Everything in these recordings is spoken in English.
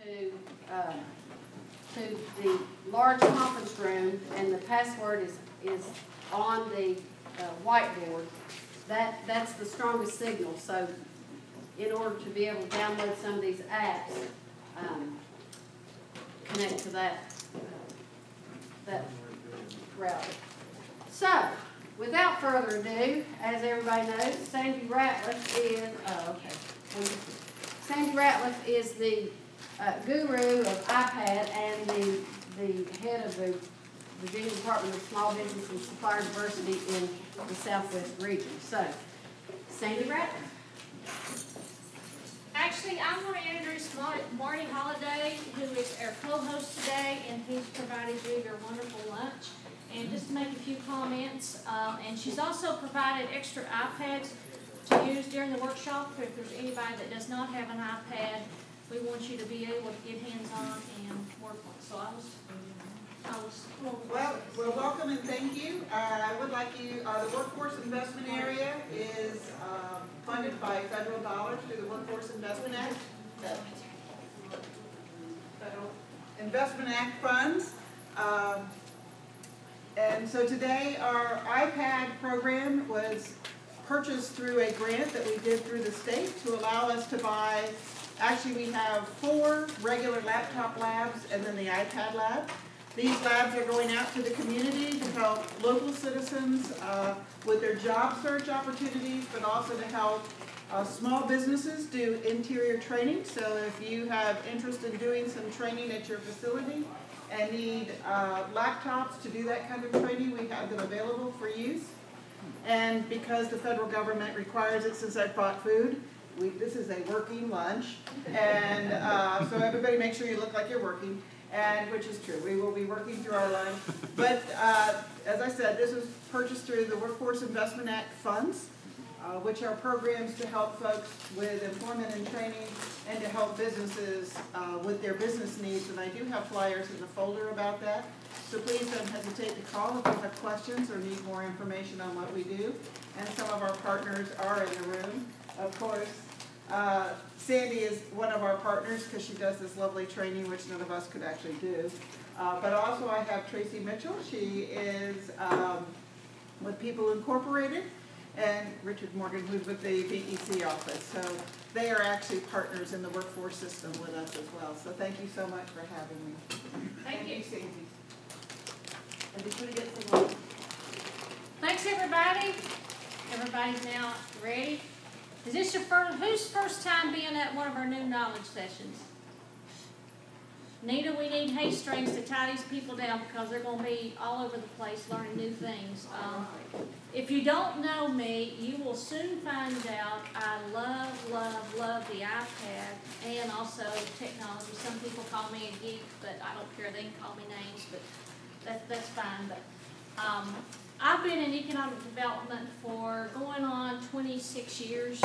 to the large conference room, and the password is on the whiteboard. That's the strongest signal. So in order to be able to download some of these apps, connect to that router. So, without further ado, as everybody knows, Sandy Ratliff is the guru of iPad and the head of the Virginia Department of Small Business and Supplier Diversity in the Southwest region. So, Sandy Ratliff. Actually, I'm going to introduce Marty Holliday, who is our co-host today, and he's provided you your wonderful lunch. And just to make a few comments, and she's also provided extra iPads to use during the workshop. If there's anybody that does not have an iPad, we want you to be able to get hands-on and work on it. So Well, welcome and thank you. I would like you, the workforce investment area is funded by federal dollars through the Workforce Investment Act. Federal Investment Act funds. And so today our iPad program was purchased through a grant that we did through the state to allow us to buy, actually we have 4 regular laptop labs and then the iPad lab. These labs are going out to the community to help local citizens with their job search opportunities, but also to help small businesses do interior training. So if you have interest in doing some training at your facility and need laptops to do that kind of training, we have them available for use. And because the federal government requires it, since I bought food, this is a working lunch. And so everybody make sure you look like you're working. And which is true, we will be working through our lunch. But as I said, this was purchased through the Workforce Investment Act funds, which are programs to help folks with employment and training and to help businesses with their business needs. And I do have flyers in the folder about that. So please don't hesitate to call if you have questions or need more information on what we do. And some of our partners are in the room, of course. Sandy is one of our partners because she does this lovely training, which none of us could actually do. But also I have Tracy Mitchell. She is with People Incorporated, and Richard Morgan, who's with the VEC office. So they are actually partners in the workforce system with us as well. So thank you so much for having me. Thank you, Sandy. And be sure to get some lunch. Thanks, everybody. Everybody's now ready. Is this your whose first time being at one of our new knowledge sessions? Nita, we need hay strings to tie these people down because they're going to be all over the place learning new things. If you don't know me, you will soon find out I love the iPad and also technology. Some people call me a geek, but I don't care. They can call me names, but that's fine. But I've been in economic development for going on 26 years,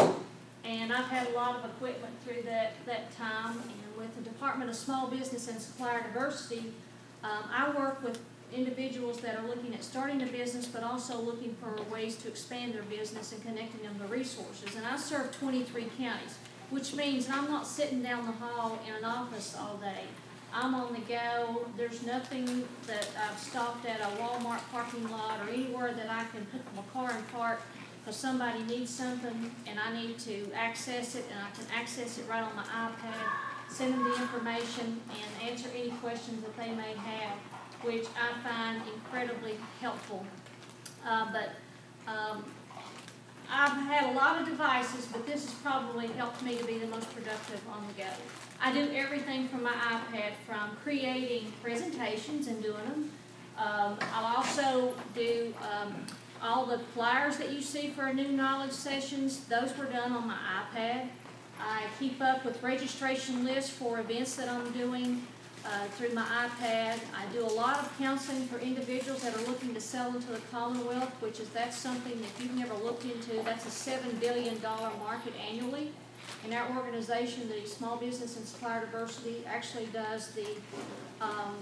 and I've had a lot of equipment through that time. And with the Department of Small Business and Supplier Diversity, I work with individuals that are looking at starting a business, but also looking for ways to expand their business and connecting them to resources. And I serve 23 counties, which means I'm not sitting down the hall in an office all day. I'm on the go. There's nothing that I've stopped at a Walmart parking lot or anywhere that I can put my car in park because somebody needs something and I need to access it, and I can access it right on my iPad, send them the information, and answer any questions that they may have, which I find incredibly helpful. I've had a lot of devices, but this has probably helped me to be the most productive on the go. I do everything from my iPad, from creating presentations and doing them. I'll also do all the flyers that you see for our new knowledge sessions. Those were done on my iPad. I keep up with registration lists for events that I'm doing through my iPad. I do a lot of counseling for individuals that are looking to sell into the Commonwealth, that's something that you've never looked into. That's a $7 billion market annually. And our organization, the Small Business and Supplier Diversity, actually does the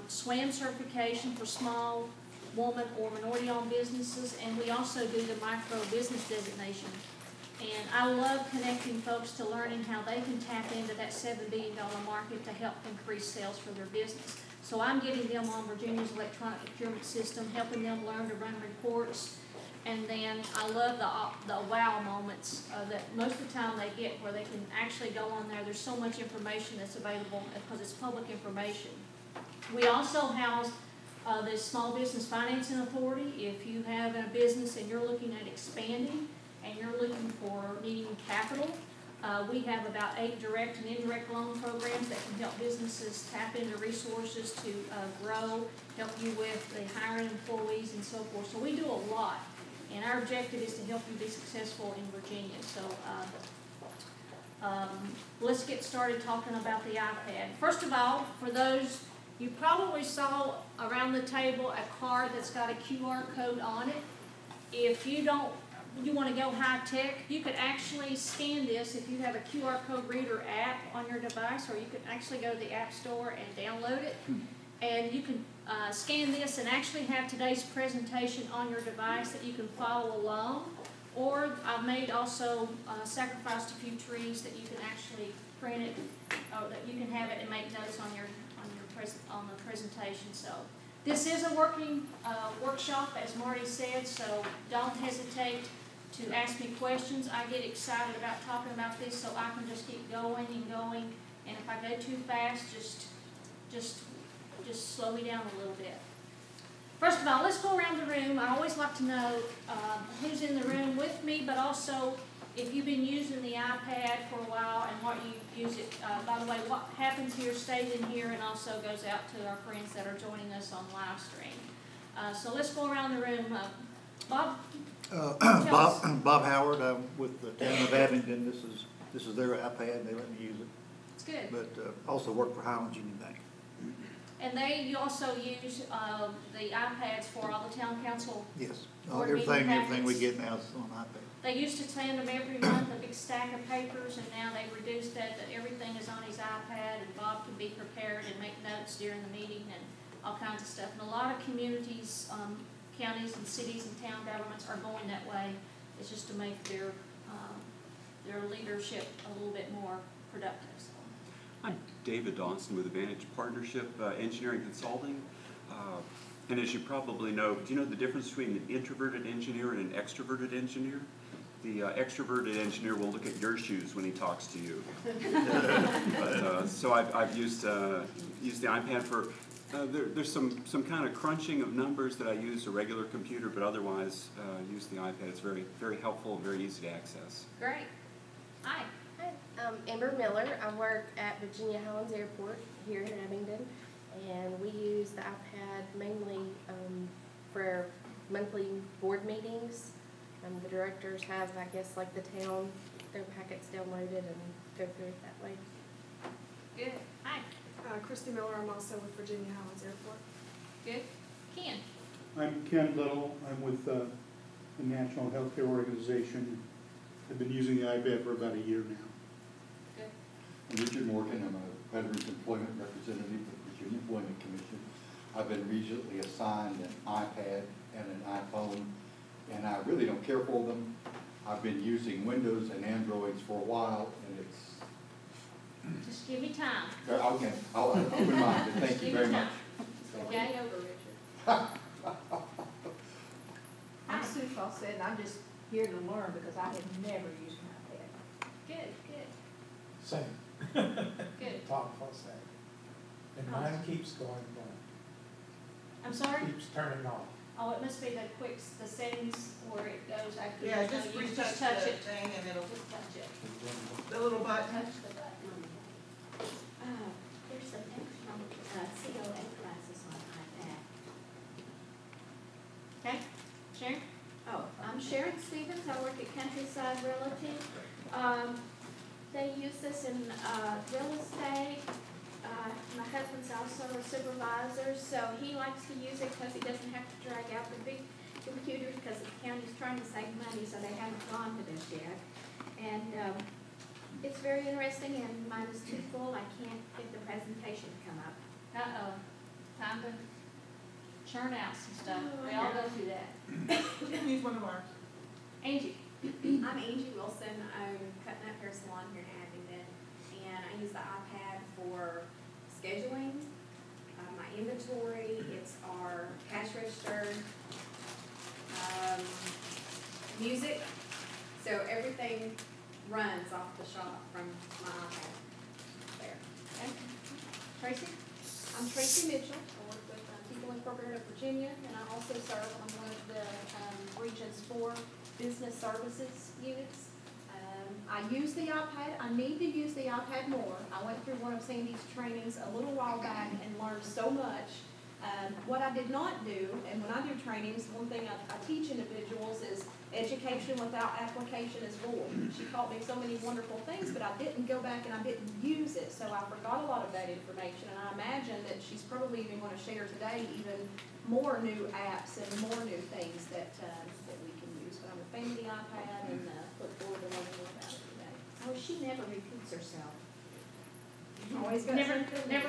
SWAM certification for small woman or minority-owned businesses, and we also do the micro business designation. And I love connecting folks to learning how they can tap into that $7 billion market to help increase sales for their business. So I'm getting them on Virginia's electronic procurement system, helping them learn to run reports. And then I love the wow moments that most of the time they get, where they can actually go on there. There's so much information that's available because it's public information. We also house the Small Business Financing Authority. If you have a business and you're looking at expanding and you're looking for needing capital, we have about 8 direct and indirect loan programs that can help businesses tap into resources to grow, help you with the hiring employees and so forth. So we do a lot, and our objective is to help you be successful in Virginia. So let's get started talking about the iPad. First of all, for those, you probably saw around the table a card that's got a QR code on it. If you want to go high tech, you could actually scan this if you have a QR code reader app on your device, or you could actually go to the App Store and download it. And you can scan this and actually have today's presentation on your device that you can follow along. Or I've made also sacrificed a few trees that you can actually print it, or that you can have it and make notes on the presentation. So this is a working workshop, as Marty said, so don't hesitate to ask me questions. I get excited about talking about this, so I can just keep going and going. And if I go too fast, just slow me down a little bit. First of all, let's go around the room. I always like to know who's in the room with me, but also if you've been using the iPad for a while and what you use it. By the way, what happens here stays in here and also goes out to our friends that are joining us on live stream. So let's go around the room. Bob? Bob Howard, with the town of Abingdon. This is their iPad. They let me use it. It's good. But also work for Highlands Union Bank. And you also use the iPads for all the town council. Yes. board Everything we get now is on iPad. They used to send them every month, a big stack of papers, and now they've reduced that everything is on his iPad, and Bob can be prepared and make notes during the meeting and all kinds of stuff. And a lot of communities, counties and cities and town governments are going that way. It's just to make their leadership a little bit more productive. So. I'm David Dawson with Advantage Partnership Engineering Consulting. And as you probably know, do you know the difference between an introverted engineer and an extroverted engineer? The extroverted engineer will look at your shoes when he talks to you. So I've used the iPad for, there's some kind of crunching of numbers that I use a regular computer, but otherwise use the iPad. It's very, very helpful and very easy to access. Great. Hi. Hi, Amber Miller. I work at Virginia Highlands Airport here in Abingdon, and we use the iPad mainly for monthly board meetings. The directors have, I guess, like the town, their packets downloaded and go through it that way. Good. Hi. Christy Miller. I'm also with Virginia Highlands Airport. Good. Ken. I'm Ken Little. I'm with the National Healthcare Organization. I've been using the iPad for about a year now. Good. I'm Richard Morgan. I'm a Veterans Employment Representative with the Virginia Employment Commission. I've been recently assigned an iPad and an iPhone, and I really don't care for them. I've been using Windows and Androids for a while, and it's... Just give me time. Okay, I'll open minded. Thank you very much. Okay, over, Richard. I'm Sue Fawcett, and I'm just here to learn because I have never used an iPad. Good, good. Same. Good. Tom Fawcett. And mine keeps going blank. I'm sorry? Keeps turning off. Oh, it must be the settings where it goes after Yeah, you just you retouch touch the it. thing and it'll, Just touch it. the little button. Touch the button. There's some extra COA classes on iPad. Okay, Sharon? Oh, I'm Sharon Stevens. I work at Countryside Realty. They use this in real estate. My husband's also a supervisor, so he likes to use it because he doesn't have to drag out the big computers because the county's trying to save money, so they haven't gone to this yet. And it's very interesting, and mine is too full. I can't get the presentation to come up. Uh-oh. Time to churn out some stuff. Oh, We all go through that. You can use one of ours. Angie? I'm Angie Wilson. use the iPad for scheduling, my inventory, it's our cash register, music. So everything runs off the shop from my iPad there. Okay. Tracy? I'm Tracy Mitchell. I work with People Incorporated of Virginia, and I also serve on one of the Region's 4 business services units. I use the iPad. I need to use the iPad more. I went through one of Sandy's trainings a little while back and learned so much. What I did not do, and when I do trainings, one thing I teach individuals is education without application is void. She taught me so many wonderful things, but I didn't go back and I didn't use it, so I forgot a lot of that information, and I imagine that she's probably even going to share today even more new apps and more new things that we can use. But I'm a fan of the iPad and look forward to learning more about it today. Oh, she never repeats herself. Always got Never something. know.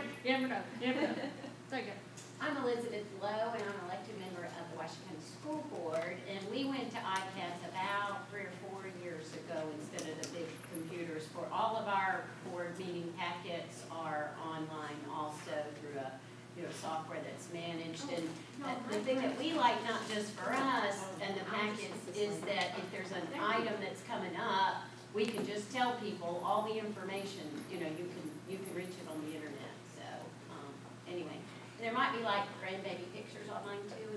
There you go. I'm Elizabeth Lowe, and I'm an elected member of the Washington School Board, and we went to iPads about 3 or 4 years ago instead of the big computers. For all of our board meeting packets are online also through a software that's managed. And the thing that we like, not just for us and the packets, is that if there's an item that's coming up, we can just tell people all the information. You can reach it on the internet. So anyway. There might be like grandbaby pictures online too.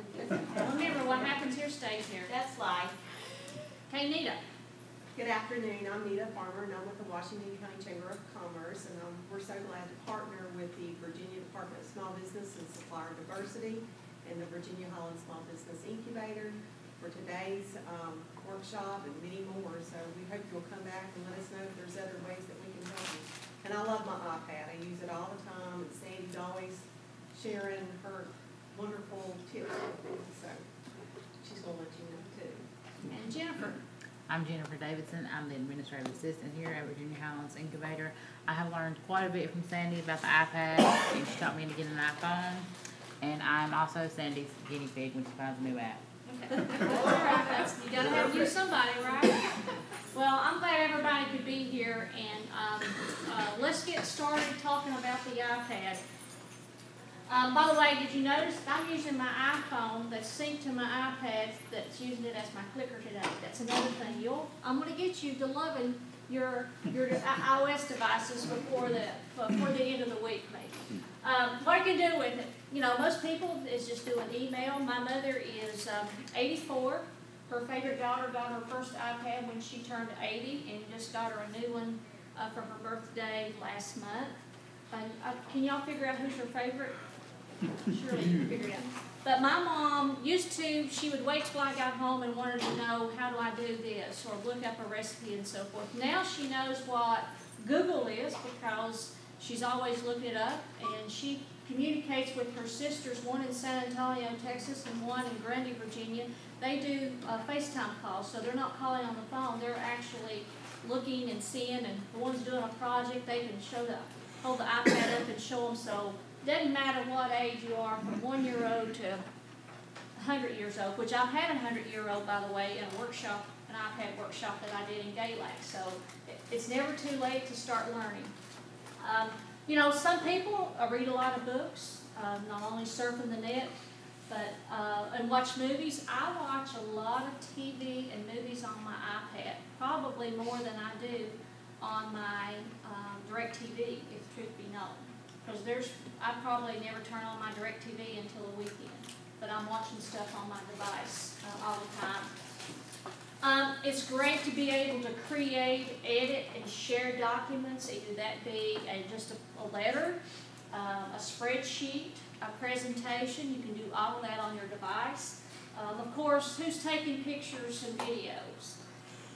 Remember, what happens here stays here. That's life. Okay, Nita. Good afternoon. I'm Nita Farmer, and I'm with the Washington County Chamber of Commerce, and we're so glad to partner with the Virginia Department of Small Business and Supplier Diversity and the Virginia Highlands Small Business Incubator for today's workshop and many more. So we hope you'll come back and let us know if there's other ways that we can help you. And I love my iPad. I use it all the time, and Sandy's always sharing her wonderful tips with me, so she's going to let you know too. And Jennifer. I'm Jennifer Davidson. I'm the administrative assistant here at Virginia Highlands Incubator. I have learned quite a bit from Sandy about the iPad, and she taught me to get an iPhone. And I'm also Sandy's guinea pig when she finds a new app. Okay. All right. You gotta have to use somebody, right? Well, I'm glad everybody could be here, and let's get started talking about the iPad. By the way, did you notice I'm using my iPhone that's synced to my iPad that's using it as my clicker today? That's another thing. I'm going to get you to loving your iOS devices before the end of the week, maybe. What you can do with it? Most people is just do an email. My mother is 84. Her favorite daughter got her first iPad when she turned 80, and just got her a new one for her birthday last month. Can y'all figure out who's her favorite? Surely you can figure it out. But my mom she would wait till I got home and wanted to know, how do I do this, or look up a recipe and so forth. Now she knows what Google is because she's always looked it up, and she communicates with her sisters, one in San Antonio, Texas, and one in Grundy, Virginia. They do FaceTime calls, so they're not calling on the phone. They're actually looking and seeing, and the one's doing a project, they can hold the iPad up and show them. So doesn't matter what age you are, from 1-year-old to 100 years old, which I've had a 100-year-old, by the way, in a workshop, an iPad workshop that I did in Galax. So it's never too late to start learning. Some people read a lot of books, not only surfing the net, but and watch movies. I watch a lot of TV and movies on my iPad, probably more than I do on my DirecTV, if truth be known. Because I probably never turn on my DirecTV until the weekend, but I'm watching stuff on my device all the time. It's great to be able to create, edit, and share documents, either that be just a letter, a spreadsheet, a presentation. You can do all of that on your device. Of course, who's taking pictures and videos?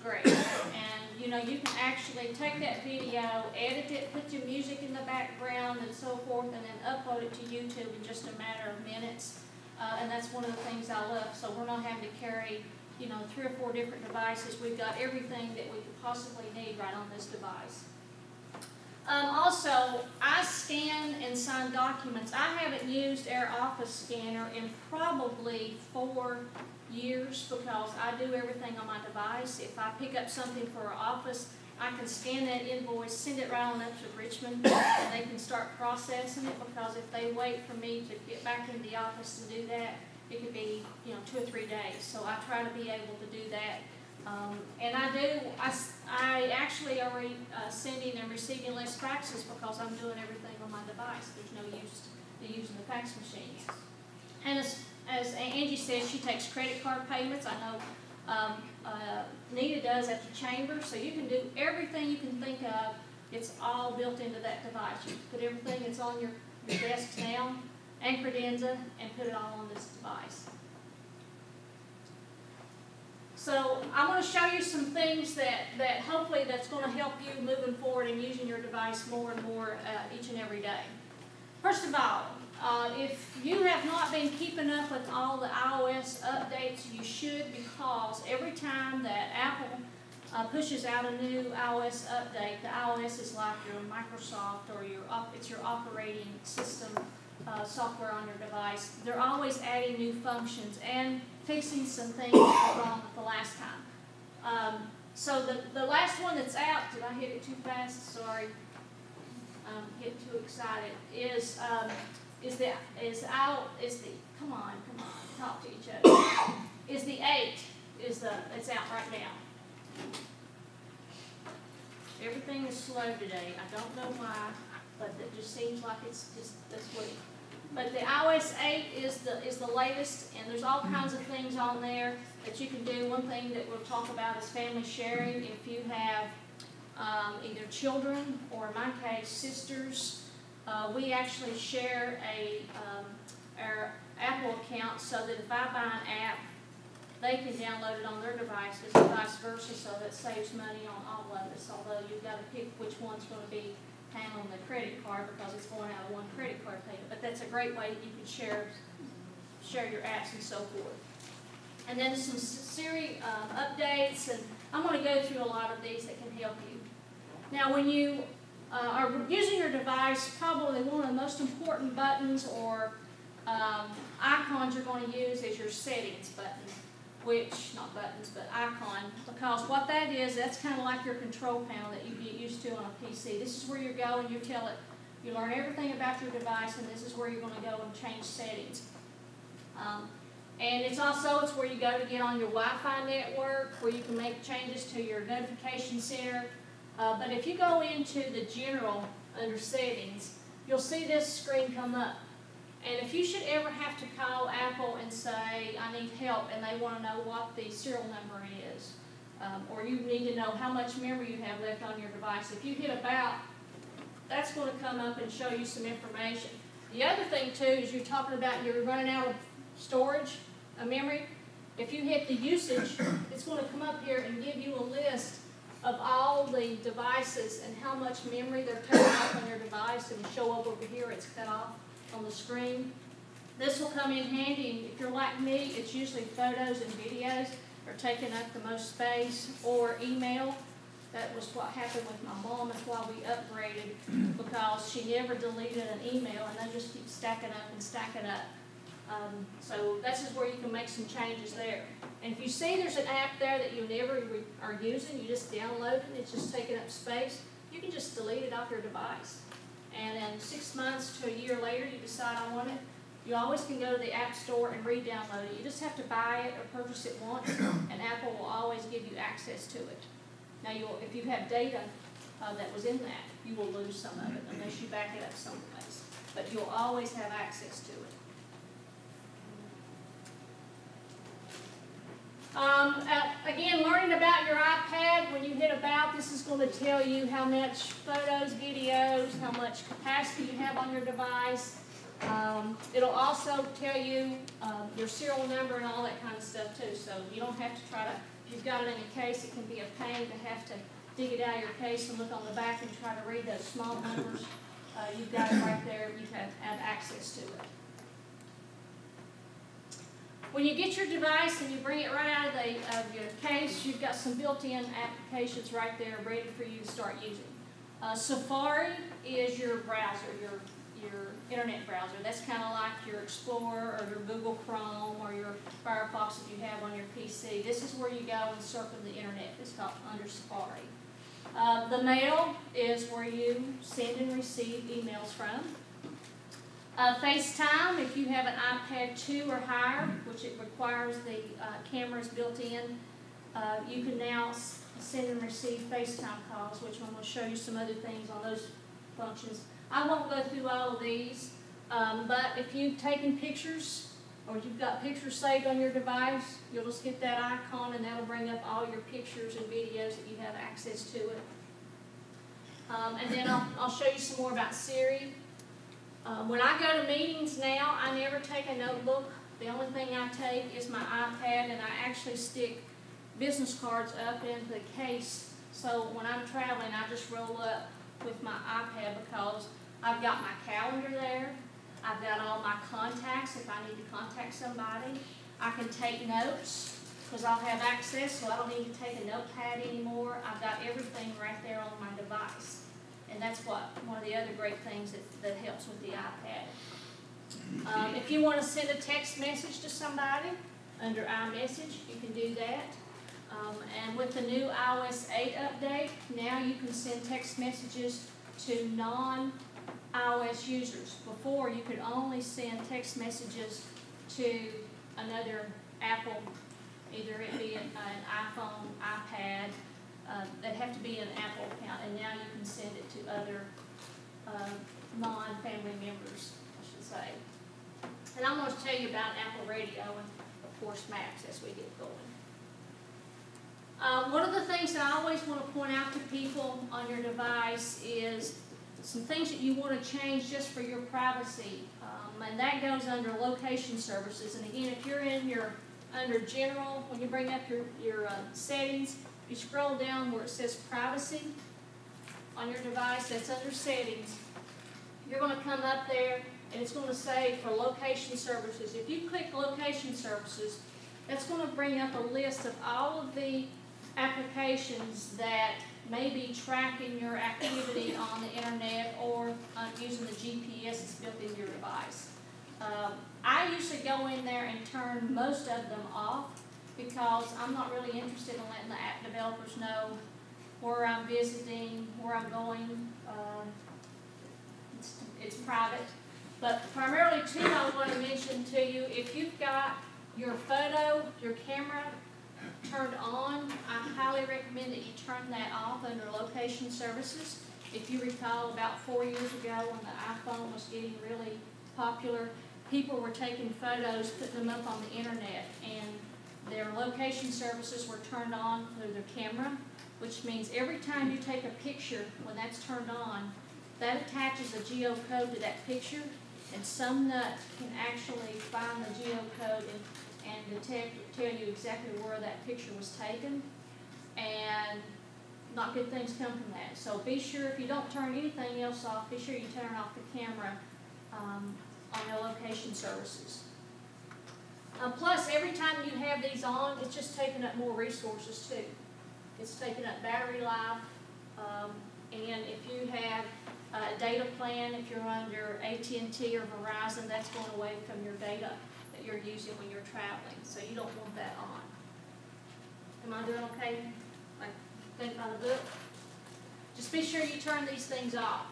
Great. And you can actually take that video, edit it, put your music in the background and so forth, and then upload it to YouTube in just a matter of minutes. And that's one of the things I love. So we're not having to carry 3 or 4 different devices. We've got everything that we could possibly need right on this device. Also, I scan and sign documents. I haven't used our Office scanner in probably 4 years because I do everything on my device. If I pick up something for our office, I can scan that invoice, send it right on up to Richmond, and they can start processing it, because if they wait for me to get back into the office to do that, it could be, 2 or 3 days. So I try to be able to do that. And I actually already sending and receiving less faxes because I'm doing everything on my device. There's no use to using the fax machines. And as Angie says, she takes credit card payments. I know Nita does at the chamber, so you can do everything you can think of. It's all built into that device. You put everything that's on your desk now and credenza and put it all on this device. So I'm going to show you some things that hopefully that's going to help you moving forward and using your device more and more each and every day. First of all, if you have not been keeping up with all the iOS updates, you should, because every time that Apple pushes out a new iOS update, the iOS is like your Microsoft or it's your operating system software on your device. They're always adding new functions and fixing some things that were wrong with the last time. So the last one that's out, did I hit it too fast? Sorry. I'm getting too excited. Come on, talk to each other. Is the 8, it's out right now. Everything is slow today. I don't know why, but it just seems like it's just this week. But the iOS 8 is the latest, and there's all kinds of things on there that you can do. One thing that we'll talk about is family sharing. If you have either children or, in my case, sisters, we actually share our Apple account so that if I buy an app, they can download it on their devices and vice versa, so that saves money on all of us, although you've got to pick which one's going to be handling the credit card because it's going out of one credit card payment. But that's a great way that you can share your apps and so forth. And then some Siri updates, and I'm going to go through a lot of these that can help you. Now, when you are using your device, probably one of the most important buttons or icons you're going to use is your settings button, not buttons, but icon, because what that is, that's kind of like your control panel that you get used to on a PC. This is where you go and you tell it, you learn everything about your device, and this is where you're going to go and change settings. And it's where you go to get on your Wi-Fi network, where you can make changes to your notification center. But if you go into the general under settings, you'll see this screen come up. And if you should ever have to call Apple and say, I need help, and they want to know what the serial number is, or you need to know how much memory you have left on your device, if you hit about, that's going to come up and show you some information. The other thing, too, is you're talking about you're running out of storage, memory. If you hit the usage, it's going to come up here and give you a list of all the devices and how much memory they're taking off on your device, and show up over here, it's cut off on the screen. This will come in handy. If you're like me, it's usually photos and videos are taking up the most space, or email. That was what happened with my mom. That's why we upgraded, because she never deleted an email, and they just keep stacking up and stacking up. So this is where you can make some changes there. And if you see there's an app there that you never are using, you just download it, it's just taking up space, you can just delete it off your device. And then 6 months to a year later, you decide I want it, you always can go to the App Store and re-download it. You just have to buy it or purchase it once, and Apple will always give you access to it. Now, if you have data that was in that, you will lose some of it unless you back it up someplace. But you'll always have access to it. Again, learning about your iPad, when you hit about, this is going to tell you how much photos, videos, how much capacity you have on your device. It'll also tell you your serial number and all that kind of stuff too, so you don't have to try to, if you've got it in a case, it can be a pain to have to dig it out of your case and look on the back and try to read those small numbers. You've got it right there, you have access to it. When you get your device and you bring it right out of your case, you've got some built-in applications right there ready for you to start using. Safari is your browser, your internet browser. That's kind of like your Explorer or your Google Chrome or your Firefox that you have on your PC. This is where you go and surf the internet. It's called under Safari. The mail is where you send and receive emails from. FaceTime, if you have an iPad 2 or higher, which it requires the cameras built in, you can now send and receive FaceTime calls, which I'm going to show you some other things on those functions. I won't go through all of these, but if you've taken pictures or you've got pictures saved on your device, you'll just hit that icon and that'll bring up all your pictures and videos that you have access to it. And then I'll show you some more about Siri. When I go to meetings now, I never take a notebook. The only thing I take is my iPad, and I actually stick business cards up into the case. So when I'm traveling, I just roll up with my iPad because I've got my calendar there. I've got all my contacts if I need to contact somebody. I can take notes because I'll have access, so I don't need to take a notepad anymore. I've got everything right there on my device. And that's one of the other great things that helps with the iPad. If you want to send a text message to somebody under iMessage, you can do that. And with the new iOS 8 update, now you can send text messages to non-iOS users. Before, you could only send text messages to another Apple, either it be an iPhone, iPad, that have to be an Apple account, and now you can send it to other non-family members, I should say. And I'm going to tell you about Apple Radio and, of course, Maps as we get going. One of the things that I always want to point out to people on your device is some things that you want to change just for your privacy, and that goes under location services. And again, if you're in under General, when you bring up your settings, you scroll down where it says Privacy on your device, that's under Settings. You're going to come up there, and it's going to say for Location Services. If you click Location Services, that's going to bring up a list of all of the applications that may be tracking your activity on the internet or using the GPS that's built in your device. I usually go in there and turn most of them off because I'm not really interested in letting the app developers know where I'm visiting, where I'm going. It's private. But primarily, too, I want to mention to you, if you've got your camera turned on, I highly recommend that you turn that off under Location Services. If you recall, about 4 years ago when the iPhone was getting really popular, people were taking photos, putting them up on the internet, and their location services were turned on through their camera, which means every time you take a picture, when that's turned on, that attaches a geocode to that picture, and some nut can actually find the geocode and tell you exactly where that picture was taken, and not good things come from that. So be sure, if you don't turn anything else off, be sure you turn off the camera on your location services. Plus, every time you have these on, it's just taking up more resources too. It's taking up battery life, and if you have a data plan, if you're under AT&T or Verizon, that's going away from your data that you're using when you're traveling, so you don't want that on. Am I doing okay? Like, think by the book? Just be sure you turn these things off.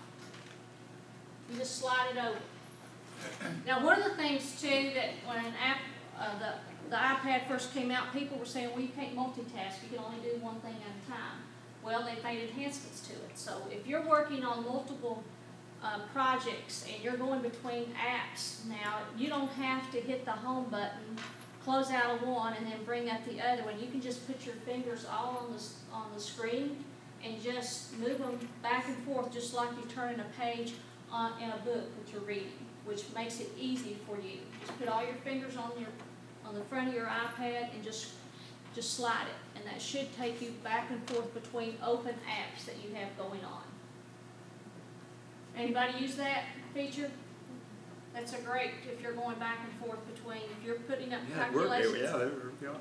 You just slide it over. Now, one of the things too that when an app, the iPad first came out, people were saying, well, you can't multitask. You can only do one thing at a time. Well, they made enhancements to it. So if you're working on multiple projects and you're going between apps now, you don't have to hit the home button, close out of one, and then bring up the other one. You can just put your fingers all on the screen and just move them back and forth, just like you turn in a page in a book that you're reading, which makes it easy for you. Just put all your fingers on the front of your iPad and just slide it, and that should take you back and forth between open apps that you have going on. Anybody use that feature? That's a great if you're going back and forth between, if you're putting up calculations.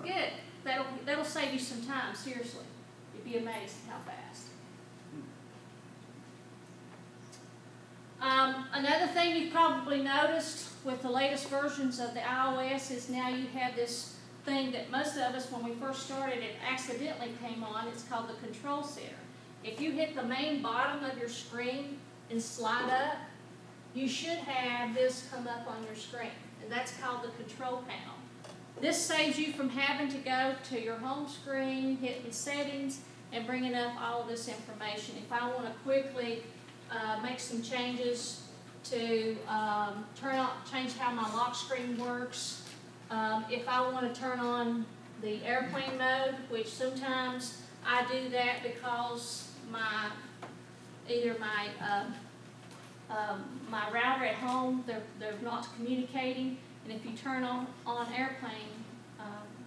Good. That'll save you some time, seriously. You'd be amazed at how fast. Another thing you've probably noticed with the latest versions of the iOS is now you have this thing that most of us, when we first started, it accidentally came on. It's called the Control Center. If you hit the main bottom of your screen and slide up, you should have this come up on your screen, and that's called the control panel. This saves you from having to go to your home screen, hit the settings, and bringing up all of this information. If I want to quickly make some changes to change how my lock screen works, if I want to turn on the airplane mode, which sometimes I do that because either my router at home, they're not communicating, and if you turn on airplane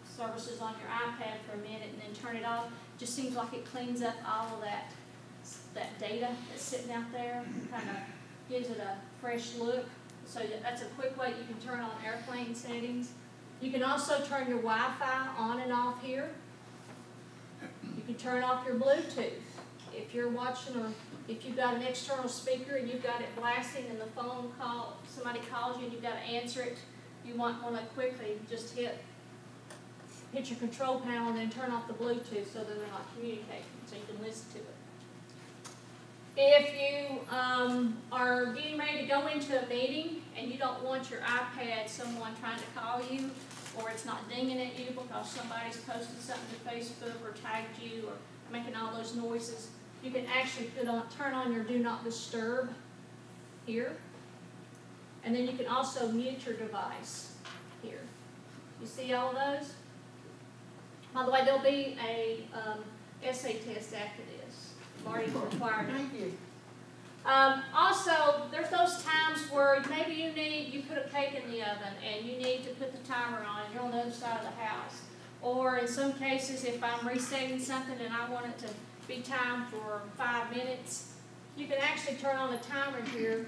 services on your iPad for a minute and then turn it off, it just seems like it cleans up all of that data that's sitting out there, kind of gives it a fresh look. So that's a quick way you can turn on airplane settings. You can also turn your Wi-Fi on and off here. You can turn off your Bluetooth. If you're watching, or if you've got an external speaker and you've got it blasting and the phone call, somebody calls you and you've got to answer it, you might want to quickly just hit your control panel and then turn off the Bluetooth so that they're not communicating, so you can listen to it. If you are getting ready to go into a meeting and you don't want your iPad, someone trying to call you, or it's not dinging at you because somebody's posted something to Facebook or tagged you or making all those noises, you can actually turn on your Do Not Disturb here. And then you can also mute your device here. You see all of those? By the way, there'll be a essay test after this. I've already required it. Thank you. Also, there's those times where maybe you put a cake in the oven and you need to put the timer on and you're on the other side of the house. Or in some cases, if I'm resetting something and I want it to be timed for 5 minutes, you can actually turn on the timer here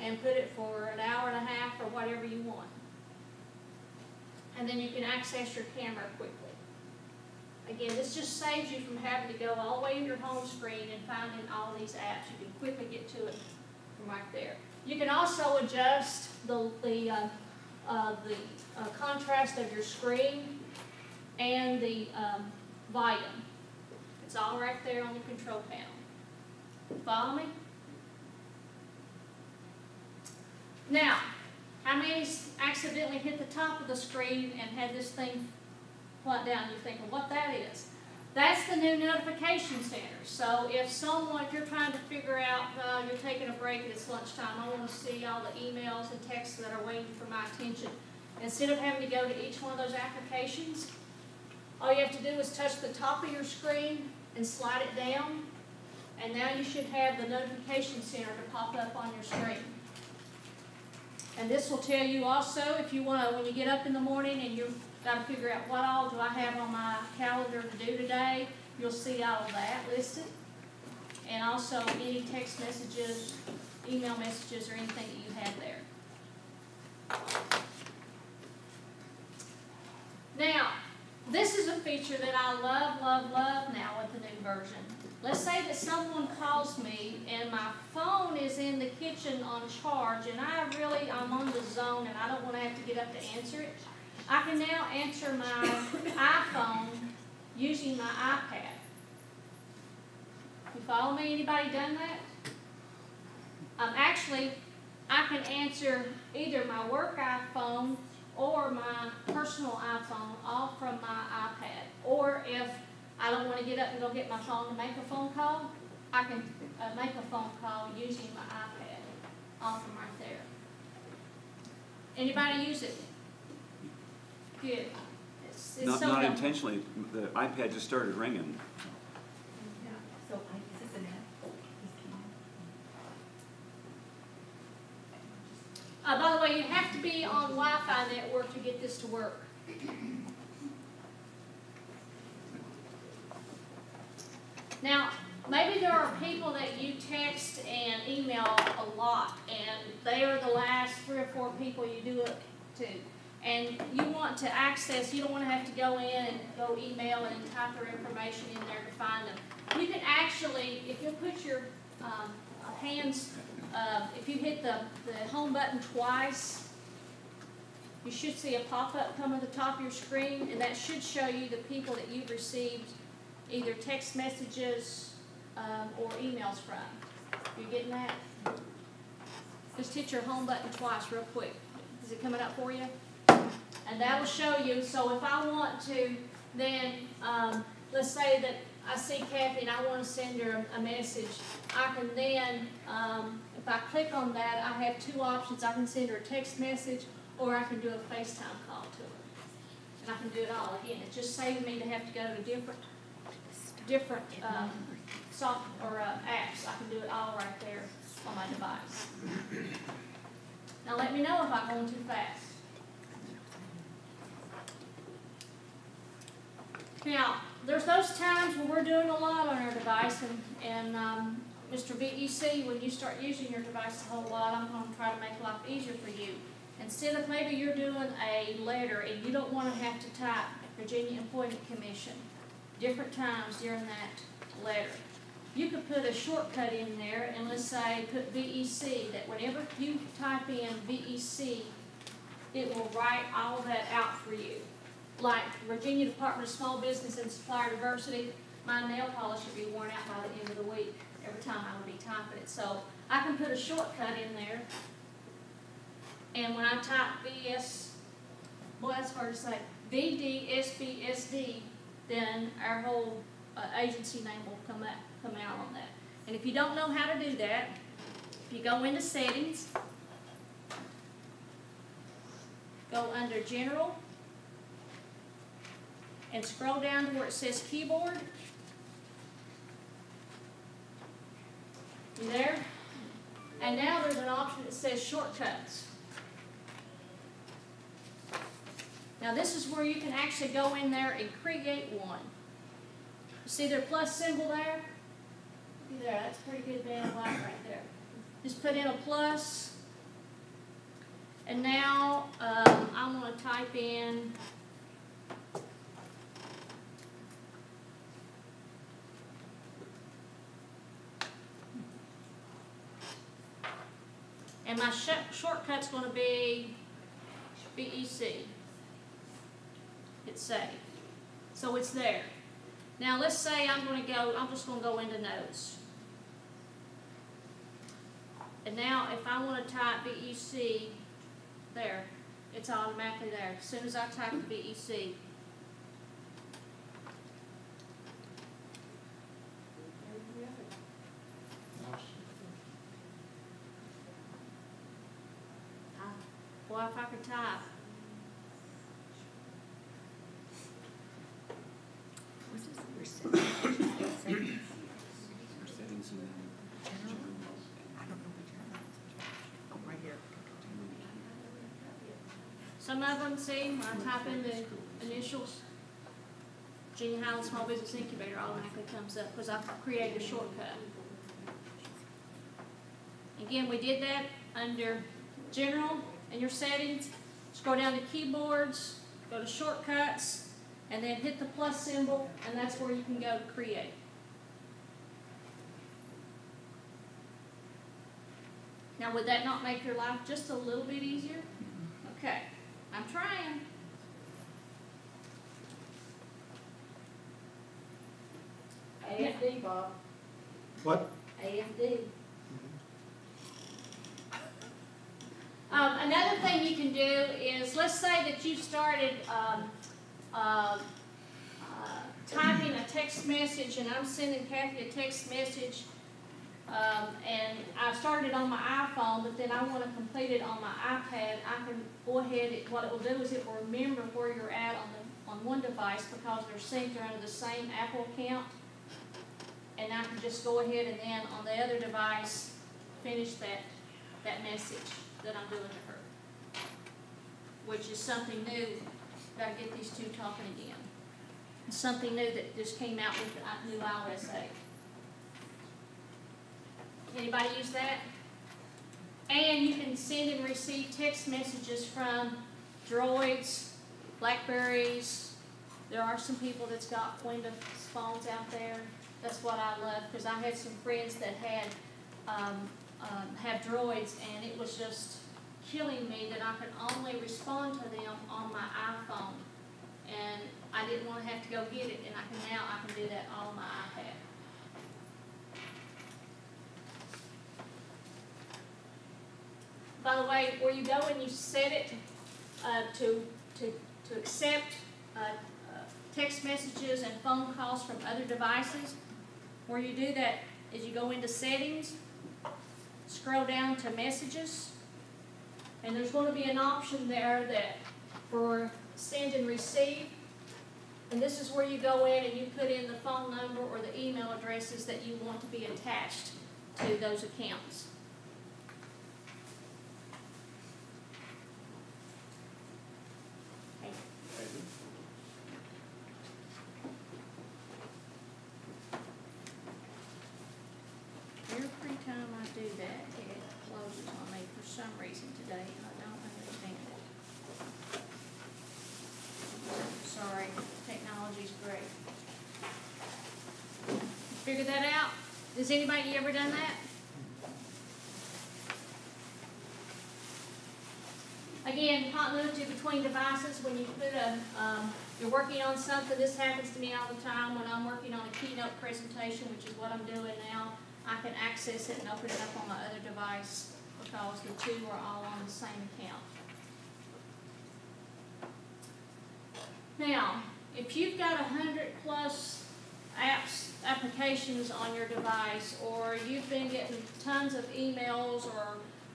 and put it for an hour and a half or whatever you want. And then you can access your camera quickly. Again, this just saves you from having to go all the way to your home screen and finding all these apps. You can quickly get to it from right there. You can also adjust the contrast of your screen and the volume. It's all right there on the control panel. Follow me? Now, how many accidentally hit the top of the screen and had this thing plunk down? You're thinking what that is. That's the new notification center. So if you're trying to figure out, you're taking a break and it's lunchtime, I want to see all the emails and texts that are waiting for my attention. Instead of having to go to each one of those applications, all you have to do is touch the top of your screen and slide it down, and now you should have the notification center to pop up on your screen. And this will tell you also, if you want to, when you get up in the morning and you've got to figure out what all do I have on my calendar to do today, you'll see all of that listed. And also any text messages, email messages, or anything that you have there. Now, this is a feature that I love, love, love now with the new version. Let's say that someone calls me and my phone is in the kitchen on charge and I'm on the zone and I don't want to have to get up to answer it. I can now answer my iPhone using my iPad. You follow me? Anybody done that? Actually, I can answer either my work iPhone or my personal iPhone all from my iPad. Or if I don't want to get up and go get my phone to make a phone call, I can make a phone call using my iPad all from right there. Anybody use it? Good. It's Not so helpful. intentionally, the iPad just started ringing. So, is this an app? By the way, you have to be on Wi-Fi network to get this to work. Now, maybe there are people that you text and email a lot, and they are the last 3 or 4 people you do it to. And you want to access, you don't want to have to go in and go email and type their information in there to find them. You can actually, if you put your hands, if you hit the home button twice, you should see a pop-up come at the top of your screen, and that should show you the people that you've received either text messages emails from. You getting that? Just hit your home button twice real quick. Is it coming up for you? And that will show you, so if I want to then, let's say that I see Kathy and I want to send her a message, I can then, if I click on that, I have two options. I can send her a text message or I can do a FaceTime call to her. And I can do it all. Again, it just saves me to have to go to different soft or apps. I can do it all right there on my device. Now let me know if I'm going too fast. Now, there's those times when we're doing a lot on our device, and Mr. VEC, when you start using your device a whole lot, I'm going to try to make life easier for you. Instead of maybe you're doing a letter and you don't want to have to type Virginia Employment Commission different times during that letter, you could put a shortcut in there and let's say put VEC, that whenever you type in VEC, it will write all of that out for you. Like Virginia Department of Small Business and Supplier Diversity, my nail polish would be worn out by the end of the week every time I would be typing it. So I can put a shortcut in there, and when I type VS, boy that's hard to say, VDSBSD, then our whole agency name will come out on that. And if you don't know how to do that, if you go into Settings, go under General, and scroll down to where it says Keyboard. You there? And now there's an option that says Shortcuts. Now this is where you can actually go in there and create one. You see their plus symbol there? Look there, that's pretty good band light right there. Just put in a plus. And now I'm going to type in and my shortcut's going to be VEC. Hit save. So it's there. Now let's say I'm just going to go into Notes. And now if I want to type VEC, there, it's automatically there. As soon as I type the VEC, boy, if I could type. Some of them, see, when I type in the initials, Virginia Highlands Small Business Incubator automatically comes up because I've created a shortcut. Again, we did that under General in your settings. Scroll down to Keyboards, go to Shortcuts, and then hit the plus symbol, and that's where you can go to create. Now, would that not make your life just a little bit easier? Okay, I'm trying. AFD, Bob. What? AFD. Another thing you can do is, let's say that you started typing a text message, and I'm sending Kathy a text message, and I started on my iPhone, but then I want to complete it on my iPad. I can go ahead, what it will do is it will remember where you're at on one device because they're synced, they're under the same Apple account, and I can just go ahead and then on the other device finish that message that I'm doing to her, which is something new. Got to get these two talking again. It's something new that just came out with the new iOS 8. Anybody use that? And you can send and receive text messages from Droids, Blackberries. There are some people that's got Windows phones out there. That's what I love, because I had some friends that had have Droids, and it was just killing me that I could only respond to them on my iPhone, and I didn't want to have to go get it, and now I can do that all on my iPad. by the way, where you go and you set it to accept text messages and phone calls from other devices, where you do that is you go into settings, scroll down to messages, and there's going to be an option there that for send and receive. And this is where you go in and you put in the phone number or the email addresses that you want to be attached to those accounts. Every time I do that, it closes on me for some reason today, and I don't understand it. Sorry, technology's great. Figure that out? Has anybody ever done that? Again, continuity between devices, when you put you're working on something, this happens to me all the time when I'm working on a keynote presentation, which is what I'm doing now. I can access it and open it up on my other device because the two are all on the same account. Now, if you've got 100+ applications on your device, or you've been getting tons of emails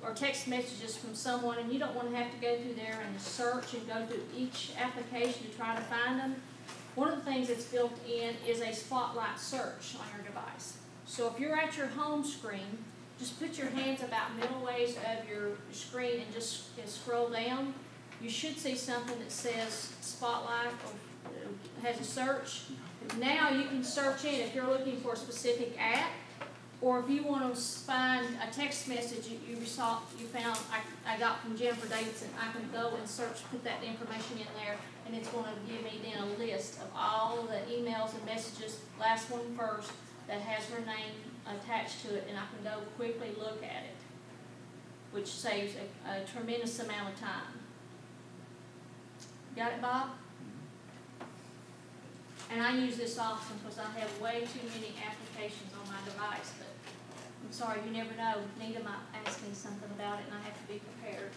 or text messages from someone and you don't want to have to go through there and search and go through each application to try to find them, one of the things that's built in is a spotlight search on your device. So if you're at your home screen, just put your hands about middle ways of your screen and just scroll down. You should see something that says Spotlight or has a search. Now you can search in if you're looking for a specific app, or if you want to find a text message you found I got from Jennifer Davidson. I can go and search, put that information in there, and it's going to give me then a list of all the emails and messages, last one first, that has her name attached to it, and I can go quickly look at it, which saves a tremendous amount of time. Got it, Bob? And I use this often because I have way too many applications on my device, but I'm sorry, you never know. Nita might ask me something about it, and I have to be prepared.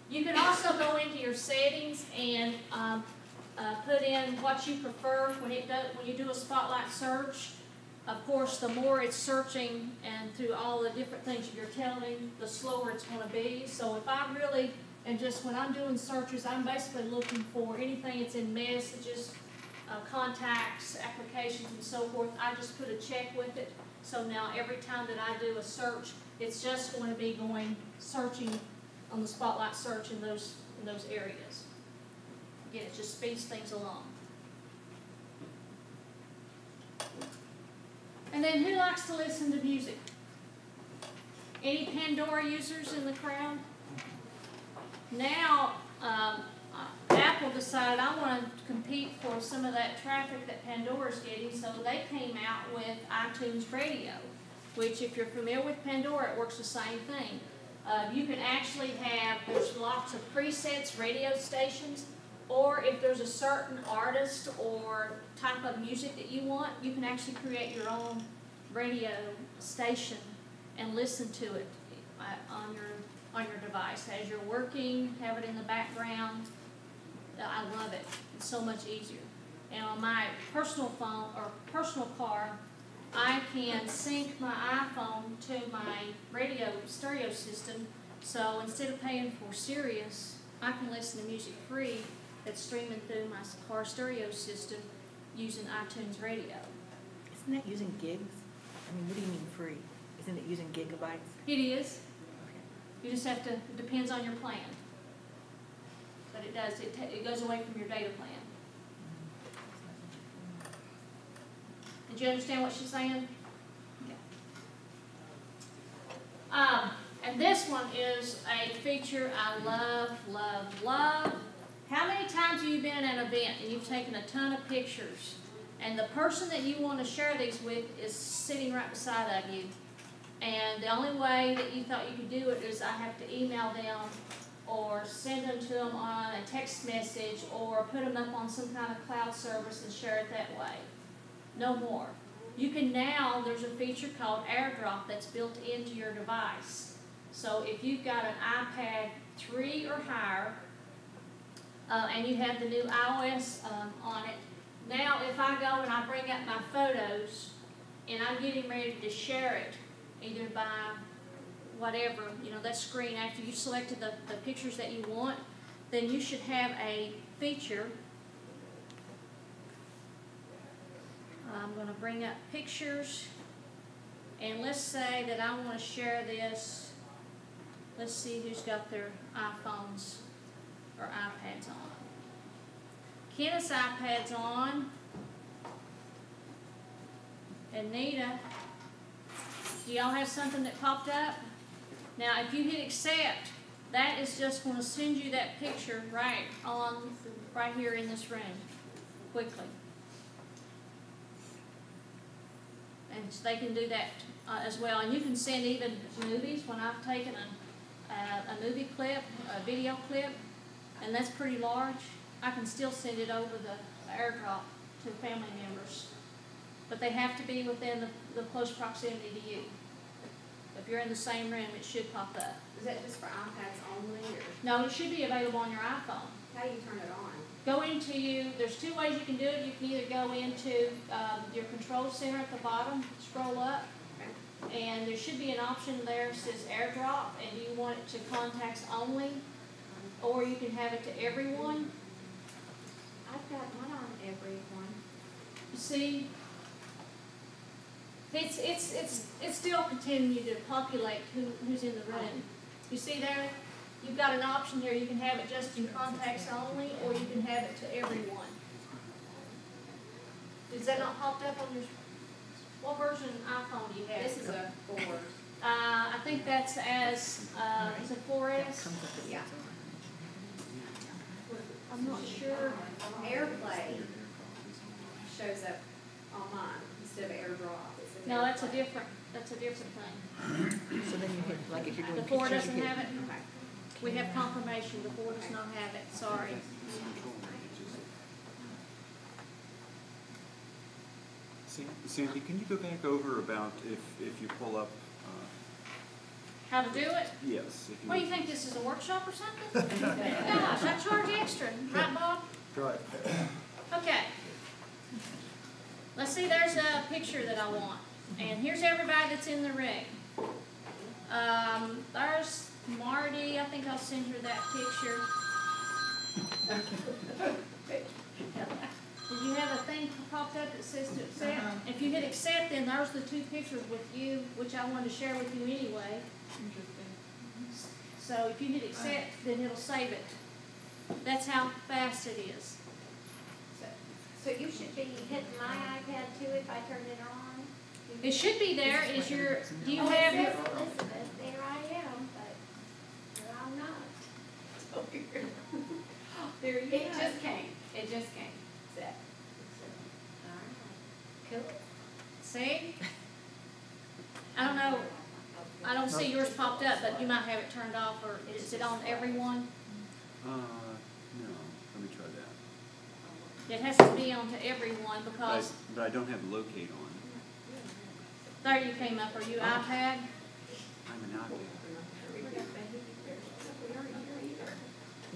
You can also go into your settings and put in what you prefer when you do a spotlight search. Of course, the more it's searching and through all the different things you're telling, the slower it's going to be. So if I really, and just when I'm doing searches, I'm basically looking for anything that's in messages, contacts, applications, and so forth. I just put a check with it. So now every time that I do a search, it's just going to be searching on the spotlight search in those areas. Again, it just speeds things along. And then who likes to listen to music? Any Pandora users in the crowd? Now, Apple decided I want to compete for some of that traffic that Pandora's getting, so they came out with iTunes Radio, which if you're familiar with Pandora, it works the same thing. You can actually there's lots of presets, radio stations, or if there's a certain artist or type of music that you want, you can actually create your own radio station and listen to it on your device as you're working. Have it in the background. I love it. It's so much easier. And on my personal phone or personal car, I can sync my iPhone to my radio stereo system. So instead of paying for Sirius, I can listen to music free that's streaming through my car stereo system using iTunes Radio. Isn't that using gigs? I mean, what do you mean free? Isn't it using gigabytes? It is. Okay. You just have to, it depends on your plan. But it does, it goes away from your data plan. Did you understand what she's saying? Okay. And this one is a feature I love, love, love. How many times have you been at an event and you've taken a ton of pictures, and the person that you want to share these with is sitting right beside of you, and the only way that you thought you could do it is I have to email them or send them to them on a text message or put them up on some kind of cloud service and share it that way. No more. You can now, there's a feature called AirDrop that's built into your device. So if you've got an iPad 3 or higher, and you have the new iOS on it, now if I go and I bring up my photos, and I'm getting ready to share it, either by whatever, that screen, after you've selected the pictures that you want, then you should have a feature. I'm going to bring up pictures, and let's say that I want to share this. Let's see who's got their iPhones or iPads on. Kenneth's iPad's on. Anita, do y'all have something that popped up? Now, if you hit accept, that is just going to send you that picture right here in this room, quickly. And so they can do that as well. And you can send even movies. When I've taken a movie clip, a video clip, and that's pretty large, I can still send it over the AirDrop to family members. But they have to be within the close proximity to you. If you're in the same room, it should pop up. Is that just for iPads only, or? No, it should be available on your iPhone. How do you turn it on? Go into there's two ways you can do it. You can either go into your control center at the bottom, scroll up, and there should be an option there that says AirDrop, and you want it to contacts only, or you can have it to everyone. I've got one on everyone. You see, it's still continuing to populate who's in the room. You see there? You've got an option here. You can have it just in contacts only, or you can have it to everyone. Is that not popped up on your? What version iPhone do you have? This is a 4. I think that's as it's a 4S. Yeah. I'm not sure. AirPlay shows up on mine instead of AirDrop. It says No, that's a AirPlay. different thing. So then you hit, like if you're doing The 4 pictures, doesn't you hit. have it. We have confirmation. The 4 does not have it. Sorry. Sandy, can you go back over about if you pull up? How to do it? Yes. If you What do you think, this is a workshop or something? Gosh, I charge extra, right, Bob? Right. Okay. Let's see, there's a picture that I want. And here's everybody that's in the ring. There's Marty. I think I'll send her that picture. Did you have a thing popped up that says to accept? If you hit accept, then there's the 2 pictures with you, which I wanted to share with you anyway. So if you hit accept, then it'll save it. That's how fast it is. So you should be hitting my iPad too if I turn it on? It should be there. Is your, do you Oh, have it your, says Elizabeth, there I am, but I'm not. There you go. It just came. It just came. Set. Cool. see? I don't know. I don't see yours popped up, but you might have it turned off, or is it on everyone? No. Let me try that. It has to be on to everyone because, But I don't have locate on. there you came up. Are you iPad? I'm an iPad.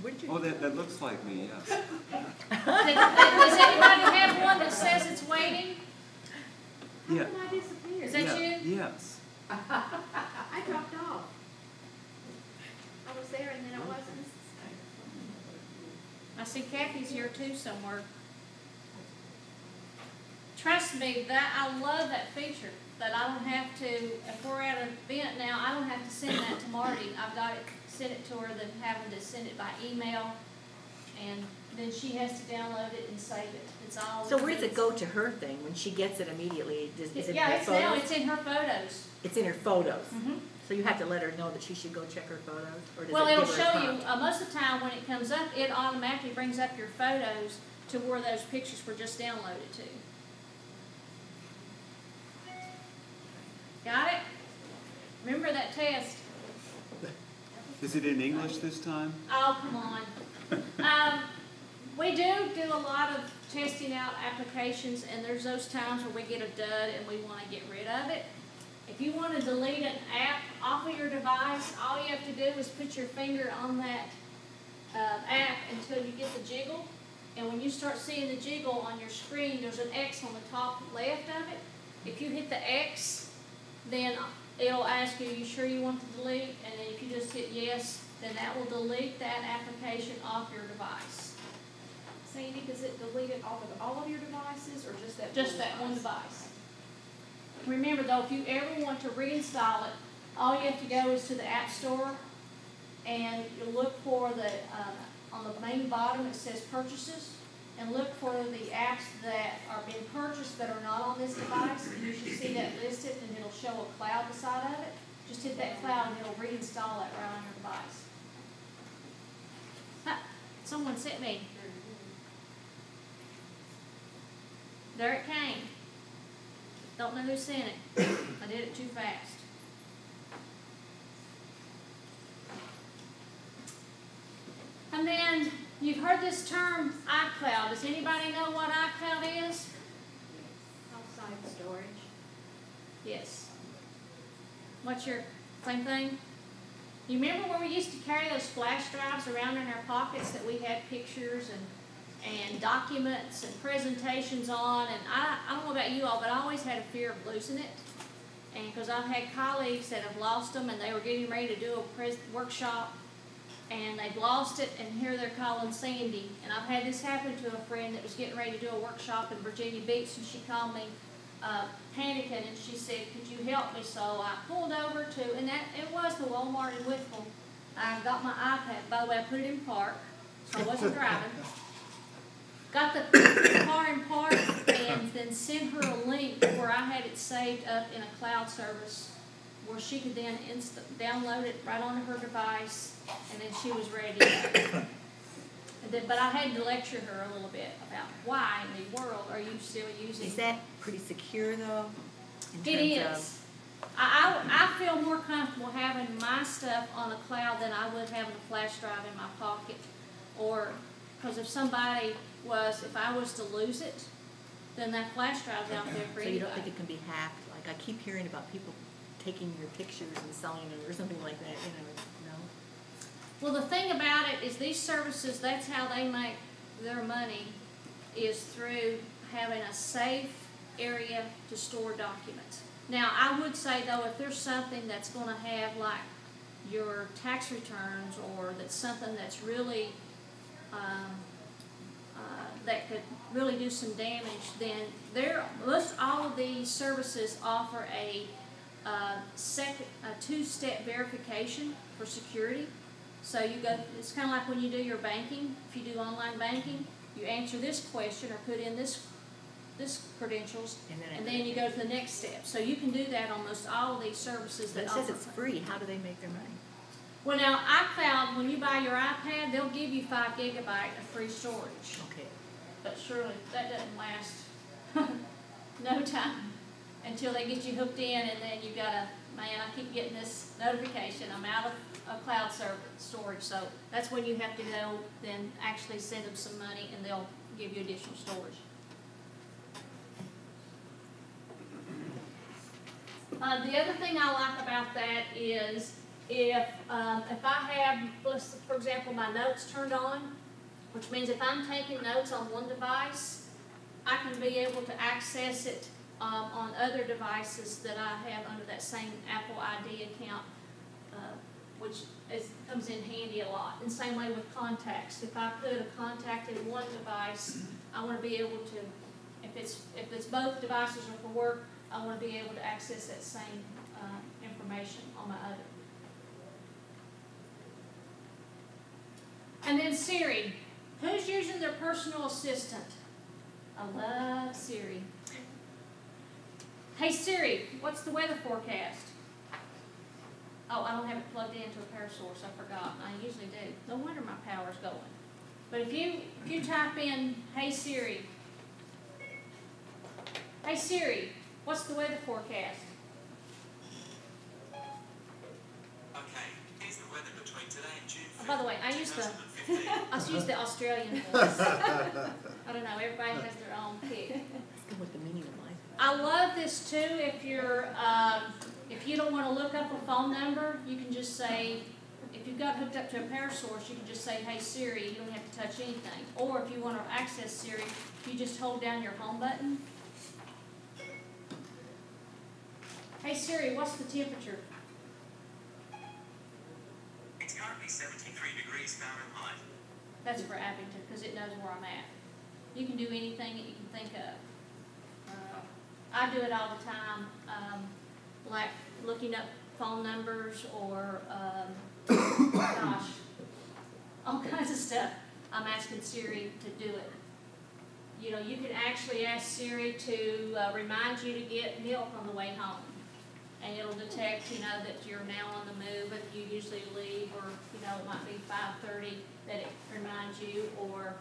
Where did you? Oh, that looks like me, yes. Does anybody have one that says it's waiting? Yeah. How come I disappeared? Is that Yeah. you? Yes. I dropped off. I was there and then I wasn't. I see Kathy's here too somewhere. Trust me, that I love that feature. That I don't have to, if we're at an event now, I don't have to send that to Marty. I've got it, send it to her, than having to send it by email, and then she has to download it and save it. It's all. So where does it go to her thing when she gets it immediately? Is it Yeah, in her it's photos? now. It's in her photos. It's in her photos. Mhm. So you have to let her know that she should go check her photos, or does Well, it it'll give her a show you, prompt? most of the time when it comes up, it automatically brings up your photos to where those pictures were just downloaded to. Got it? Remember that test. Is it in English this time? Oh, come on. We do a lot of testing out applications, and there's those times where we get a dud and we want to get rid of it. If you want to delete an app off of your device, all you have to do is put your finger on that app until you get the jiggle. And when you start seeing the jiggle on your screen, there's an X on the top left of it. If you hit the X, then it'll ask you, you sure you want to delete? And then if you just hit yes, then that will delete that application off your device. Sandy, does it delete it off of all of your devices or just that Just that one device. Remember though, if you ever want to reinstall it, all you have to go is to the App Store, and you'll look for the, on the main bottom it says purchases, and look for the apps that are being purchased that are not on this device, and you should see that listed, and it'll show a cloud beside of it. Just hit that cloud and it'll reinstall that right on your device. Ha, someone sent me. There it came. Don't know who sent it. I did it too fast. And then you've heard this term iCloud. Does anybody know what iCloud is? Outside storage. Yes. What's your same thing? You remember when we used to carry those flash drives around in our pockets that we had pictures and documents and presentations on? And I don't know about you all, but I always had a fear of losing it. And because I've had colleagues that have lost them, and they were getting ready to do a workshop, and they've lost it, and here they're calling Sandy. And I've had this happen to a friend that was getting ready to do a workshop in Virginia Beach, and she called me panicking, and she said, could you help me? So I pulled over to, and it was the Walmart in Whitfield. I got my iPad. By the way, I put it in park, so I wasn't driving. Got the car in park, and then sent her a link where I had it saved up in a cloud service where she could then download it right onto her device, and then she was ready to go. But I had to lecture her a little bit about why in the world are you still using. Is that pretty secure though? It is. I feel more comfortable having my stuff on a cloud than I would having a flash drive in my pocket. Or, because if I was to lose it, then that flash drive's out there for anybody. So you don't think it can be hacked? Like I keep hearing about people taking your pictures and selling them or something like that, you know, no? Well, the thing about it is these services, that's how they make their money, is through having a safe area to store documents. Now, I would say, though, if there's something that's going to have, like, your tax returns, or that's something that's really, that could really do some damage, then most all of these services offer a two-step verification for security. So you go, it's kind of like when you do your banking. If you do online banking, you answer this question or put in this credentials, and then you go to the next step. So you can do that on most all of these services that offer. It says it's free. How do they make their money? Well, now iCloud, when you buy your iPad, they'll give you 5 gigabytes of free storage. Okay. But surely that doesn't last no time until they get you hooked in, and then you gotta, man, I keep getting this notification, I'm out of cloud storage. So that's when you have to go then actually send them some money, and they'll give you additional storage. The other thing I like about that is if I have, for example, my notes turned on, which means if I'm taking notes on one device, I can be able to access it on other devices that I have under that same Apple ID account, which comes in handy a lot. And same way with contacts. If I put a contact in one device, I want to be able to, if it's both devices are for work, I want to be able to access that same information on my other. And then Siri. Who's using their personal assistant? I love Siri. Hey Siri, what's the weather forecast? Oh, I don't have it plugged into a power source. I forgot. I usually do. No wonder my power's going. But if you type in, hey Siri, what's the weather forecast? Okay, here's the weather between today and June. Oh, by the way, I use the Let's use the Australian voice. I don't know, everybody has their own pick. Let's go with the meaning of life. I love this too, if you don't wanna look up a phone number, you can just say, if you've got hooked up to a power source, you can just say, hey Siri, you don't have to touch anything. Or if you wanna access Siri, you just hold down your home button. Hey Siri, what's the temperature? It's currently 73 degrees Fahrenheit. That's for Abington, because it knows where I'm at. You can do anything that you can think of. I do it all the time, like looking up phone numbers or, gosh, all kinds of stuff. I'm asking Siri to do it. You know, you can actually ask Siri to remind you to get milk on the way home. And it'll detect, you know, that you're now on the move, but you usually leave, or, you know, it might be 5:30 that it reminds you, or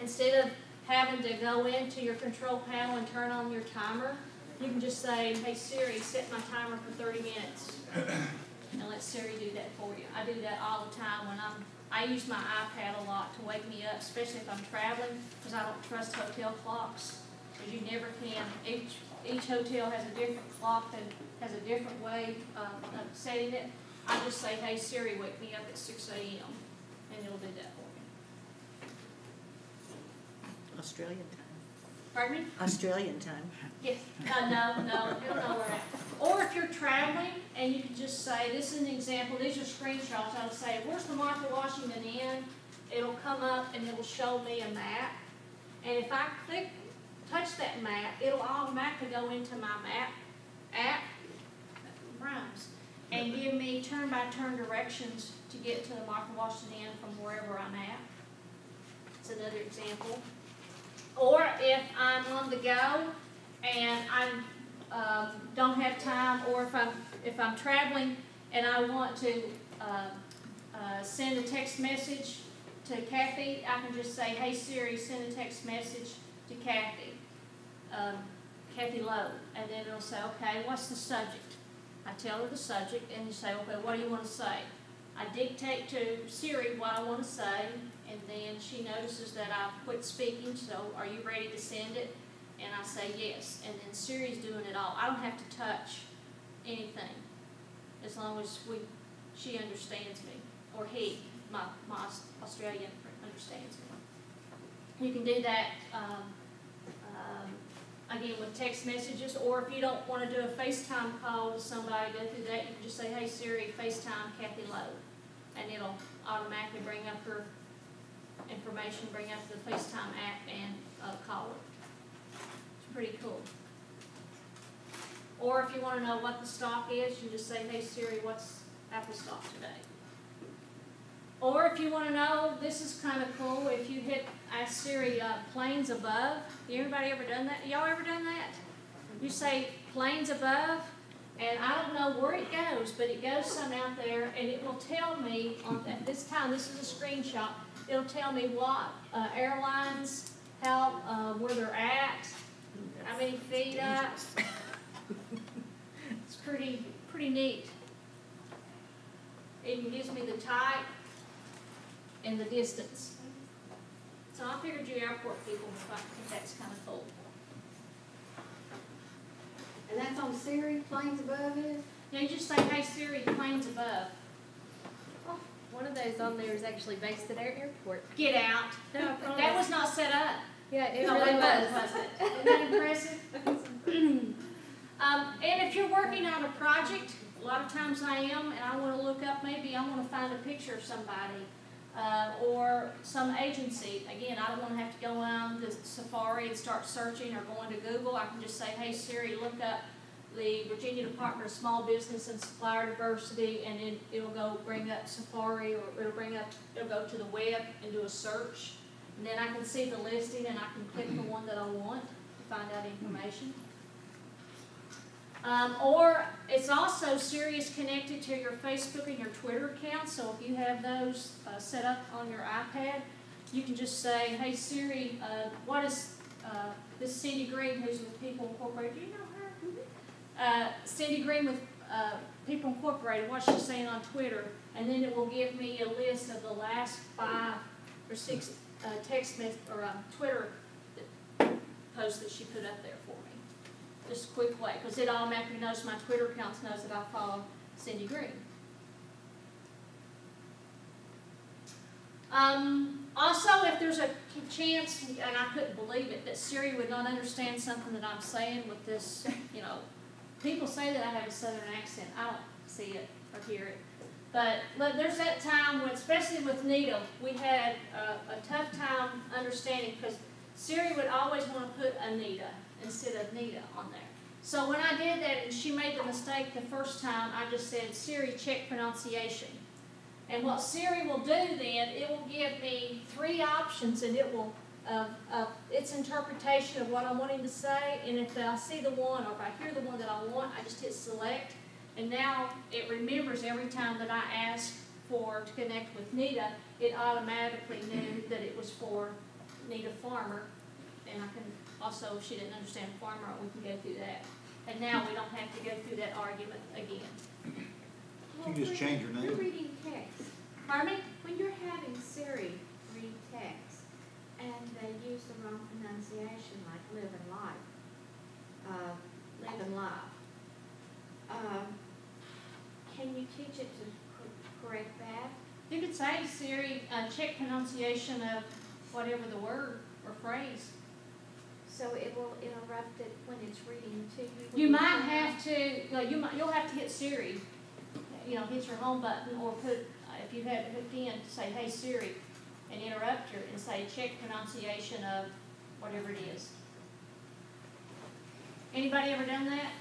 instead of having to go into your control panel and turn on your timer, you can just say, hey Siri, set my timer for 30 minutes. And let Siri do that for you. I do that all the time when I use my iPad a lot to wake me up, especially if I'm traveling, because I don't trust hotel clocks, because you never can. Each hotel has a different clock that has a different way of setting it. I just say, hey Siri, wake me up at 6 a.m. and it'll do that for me. Australian time. Pardon me? Australian time. Yes. No, he'll know where at. Or if you're traveling and you can just say, this is an example, these are screenshots, I'll say, where's the Martha Washington Inn? It'll come up and it'll show me a map. And if I touch that map, it'll automatically go into my map app, rhymes, and give me turn-by-turn directions to get to the Martha Washington Inn from wherever I'm at. It's another example. Or if I'm on the go and I don't have time, or if I'm traveling and I want to send a text message to Kathy, I can just say, hey Siri, send a text message to Kathy. Kathy Lowe, and then it'll say, okay, what's the subject? I tell her the subject, and you say, okay, what do you want to say? I dictate to Siri what I want to say, and then she notices that I've quit speaking, so are you ready to send it? And I say yes, and then Siri's doing it all. I don't have to touch anything, as long as she understands me, or he, my Australian understands me. You can do that again with text messages, or if you don't want to do a FaceTime call to somebody, go through that, you can just say, hey Siri, FaceTime Kathy Lowe, and it'll automatically bring up her information, bring up the FaceTime app, and call her. It's pretty cool. Or if you want to know what the stock is, you just say, hey Siri, what's Apple stock today? Or if you want to know, this is kind of cool, if you ask Siri, planes above. Everybody ever done that? Y'all ever done that? You say planes above, and I don't know where it goes, but it goes some out there, and it will tell me, at this time, this is a screenshot, it'll tell me what airlines, where they're at, how many feet up. It's pretty neat. It even gives me the type and the distance. So I figured you airport people would think that's kind of cool. And that's on Siri, planes above is? Yeah, you just say, hey Siri, planes above. Oh, one of those on there is actually based at our airport. Get out. No, that was not set up. Yeah, it No, really it was. wasn't. Isn't that impressive? And if you're working on a project, a lot of times I am, and I want to look up, maybe I want to find a picture of somebody. Or some agency. Again, I don't want to have to go on to Safari and start searching or going to Google. I can just say, hey Siri, look up the Virginia Department of Small Business and Supplier Diversity, and then it'll go bring up Safari, or it'll go to the web and do a search. And then I can see the listing, and I can click the one that I want to find out information. Or it's also Siri is connected to your Facebook and your Twitter account, so if you have those set up on your iPad, you can just say, hey Siri, what is this Cindy Green, who's with People Incorporated, do you know her? Cindy Green with People Incorporated, what she's saying on Twitter, and then it will give me a list of the last 5 or 6 text mess or Twitter posts that she put up there for me. Just a quick way, because it automatically knows my Twitter accounts, knows that I follow Cindy Green. Also, if there's a chance, and I couldn't believe it, that Siri would not understand something that I'm saying with this, people say that I have a southern accent. I don't see it or hear it. But there's that time when, especially with Nita, we had a tough time understanding because Siri would always want to put Anita instead of Nita on there. So when I did that and she made the mistake the first time, I just said, Siri, check pronunciation. And what Siri will do then, it will give me 3 options and it will, its interpretation of what I'm wanting to say. And if I see the one or if I hear the one that I want, I just hit select. And now it remembers every time that I ask to connect with Nita, it automatically knew that it was for Nita Farmer. And I can also, if she didn't understand farmer, we can go through that. And now we don't have to go through that argument again. You can just change your name. You're reading text. Pardon me? When you're having Siri read text and they use the wrong pronunciation, like live and life, can you teach it to correct that? You could say, Siri, check pronunciation of whatever the word or phrase. So it will interrupt it when it's reading to you? You might have to, you'll have to hit Siri, hit your home button or put, if you had it hooked in, say, hey Siri, and interrupt her and say, check pronunciation of whatever it is. Anybody ever done that?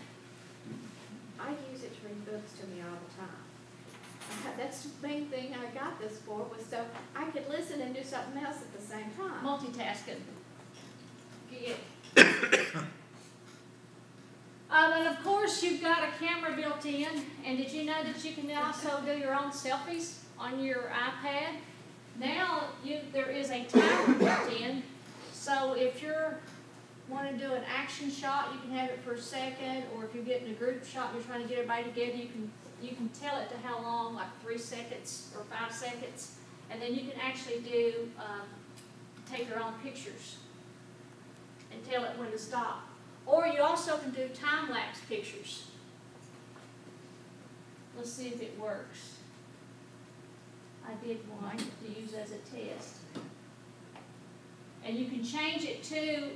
I use it to read books to me all the time. That's the main thing I got this for, was so I could listen and do something else at the same time. Multitasking. And of course, you've got a camera built in. And did you know that you can also do your own selfies on your iPad? Now, there is a timer built in. So if you're want to do an action shot, you can have it for a second. Or if you're getting a group shot and you're trying to get everybody together, you can tell it to how long, like 3 seconds or 5 seconds. And then you can actually take your own pictures and tell it when to stop. Or you also can do time-lapse pictures. Let's see if it works. I did one to use as a test. And you can change it to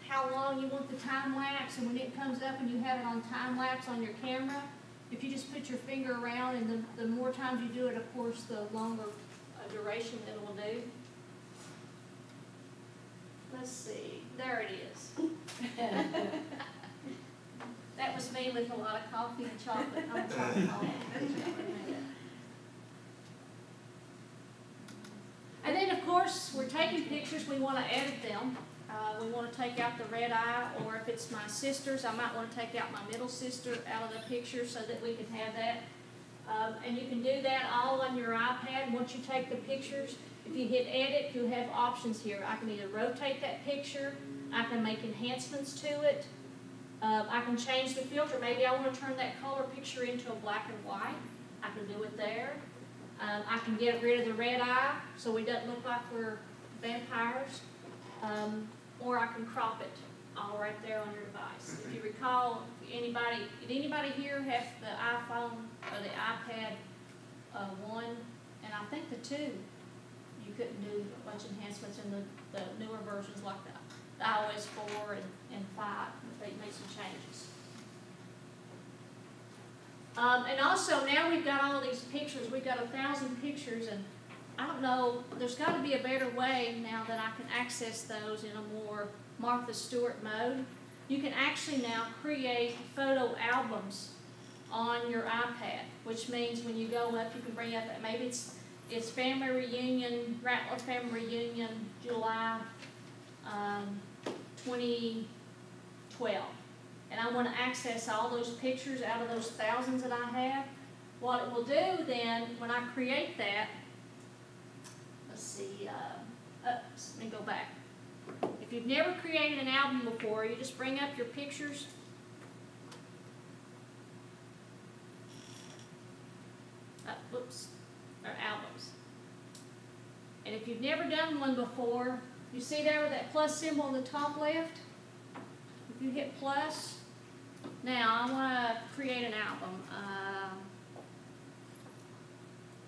how long you want the time-lapse, and when it comes up and you have it on time-lapse on your camera, if you just put your finger around, and the more times you do it, of course, the longer duration it will do. Let's see. There it is. That was me with a lot of coffee and chocolate. I'm sorry. And then, of course, we're taking pictures. We want to edit them. We want to take out the red eye, or if it's my sister's, I might want to take out my middle sister out of the picture so that we can have that. And you can do that all on your iPad. Once you take the pictures, if you hit edit, you have options here. I can either rotate that picture, I can make enhancements to it, I can change the filter. Maybe I want to turn that color picture into a black and white. I can do it there. I can get rid of the red eye so it doesn't look like we're vampires. Or I can crop it all right there on your device. If you recall, did anybody here have the iPhone or the iPad 1 and I think the 2? You couldn't do a bunch of enhancements in the newer versions like the iOS 4 and 5. They made some changes. And also now we've got all these pictures. We've got 1,000 pictures, and I don't know, there's got to be a better way now that I can access those in a more Martha Stewart mode. You can actually now create photo albums on your iPad, which means when you go up, you can bring up, maybe it's family reunion, Ratliff family reunion, July 2012. And I want to access all those pictures out of those thousands that I have. What it will do then, when I create that, let's see, let me go back. If you've never created an album before, you just bring up your pictures. albums. And if you've never done one before, you see there with that plus symbol in the top left? If you hit plus, now I want to create an album.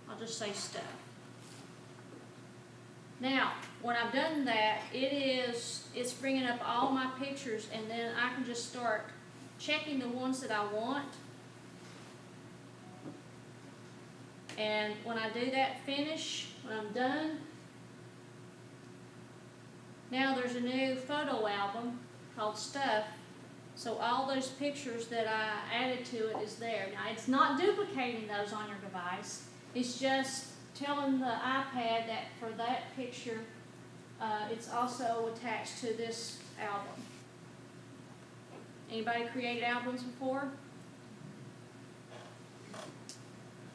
I'll just say stuff. Now, when I've done that, it's bringing up all my pictures, and then I can just start checking the ones that I want. And when I do that, finish, when I'm done, now there's a new photo album called Stuff. So all those pictures that I added to it is there. Now it's not duplicating those on your device. It's just telling the iPad that for that picture, it's also attached to this album. Anybody created albums before?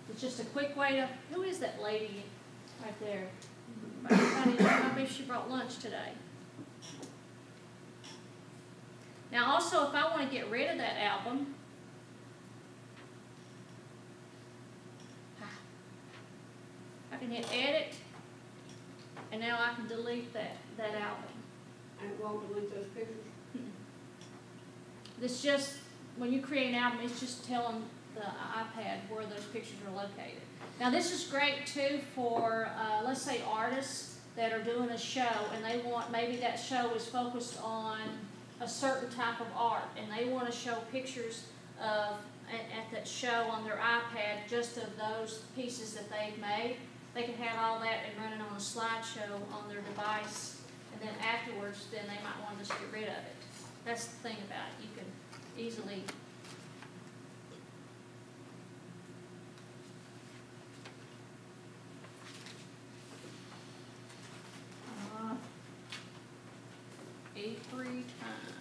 It's just a quick way to, who is that lady right there? Maybe she brought lunch today. Now also, if I want to get rid of that album, I can hit edit, and now I can delete that album. And it won't delete those pictures? This just, when you create an album, it's just telling the iPad where those pictures are located. Now this is great too for, let's say, artists that are doing a show and they want, maybe that show is focused on a certain type of art and they want to show pictures of, at that show on their iPad, just of those pieces that they've made. They can have all that and run it on a slideshow on their device, and then afterwards, then they might want to just get rid of it. That's the thing about it. You can easily a free time.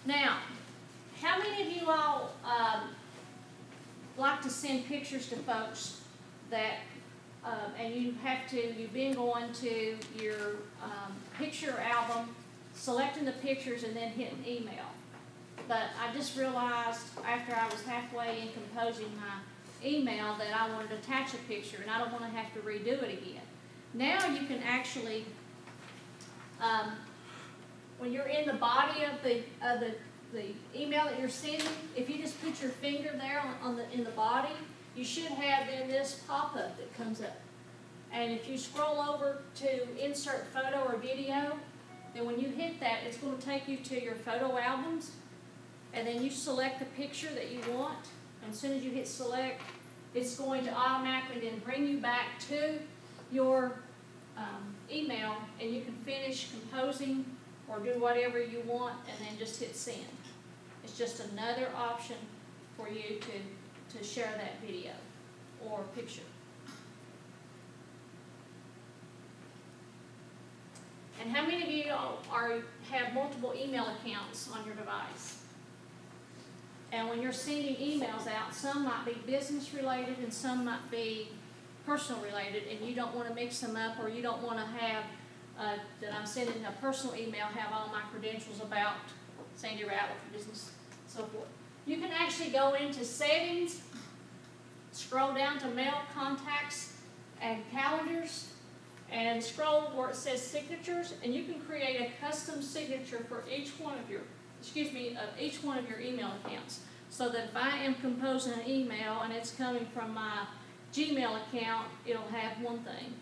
Now, how many of you all like to send pictures to folks that, and you've been going to your picture album, selecting the pictures, and then hitting email. But I just realized after I was halfway in composing my email that I wanted to attach a picture, and I don't want to have to redo it again. Now you can actually, when you're in the body of the email that you're sending, if you just put your finger there in the body, you should have then this pop-up that comes up. And if you scroll over to insert photo or video, then when you hit that, it's going to take you to your photo albums, and then you select the picture that you want, and as soon as you hit select, it's going to automatically then bring you back to your email, and you can finish composing or do whatever you want, and then just hit send. It's just another option for you to share that video or picture. And how many of you have multiple email accounts on your device? And when you're sending emails out, some might be business related and some might be personal related, and you don't want to mix them up, or you don't want to have that I'm sending a personal email have all my credentials about Sandy Ratliff business, so forth. You can actually go into settings, scroll down to mail, contacts, and calendars, and scroll where it says signatures, and you can create a custom signature for each one of your, each one of your email accounts. So that if I am composing an email and it's coming from my Gmail account, it'll have one thing.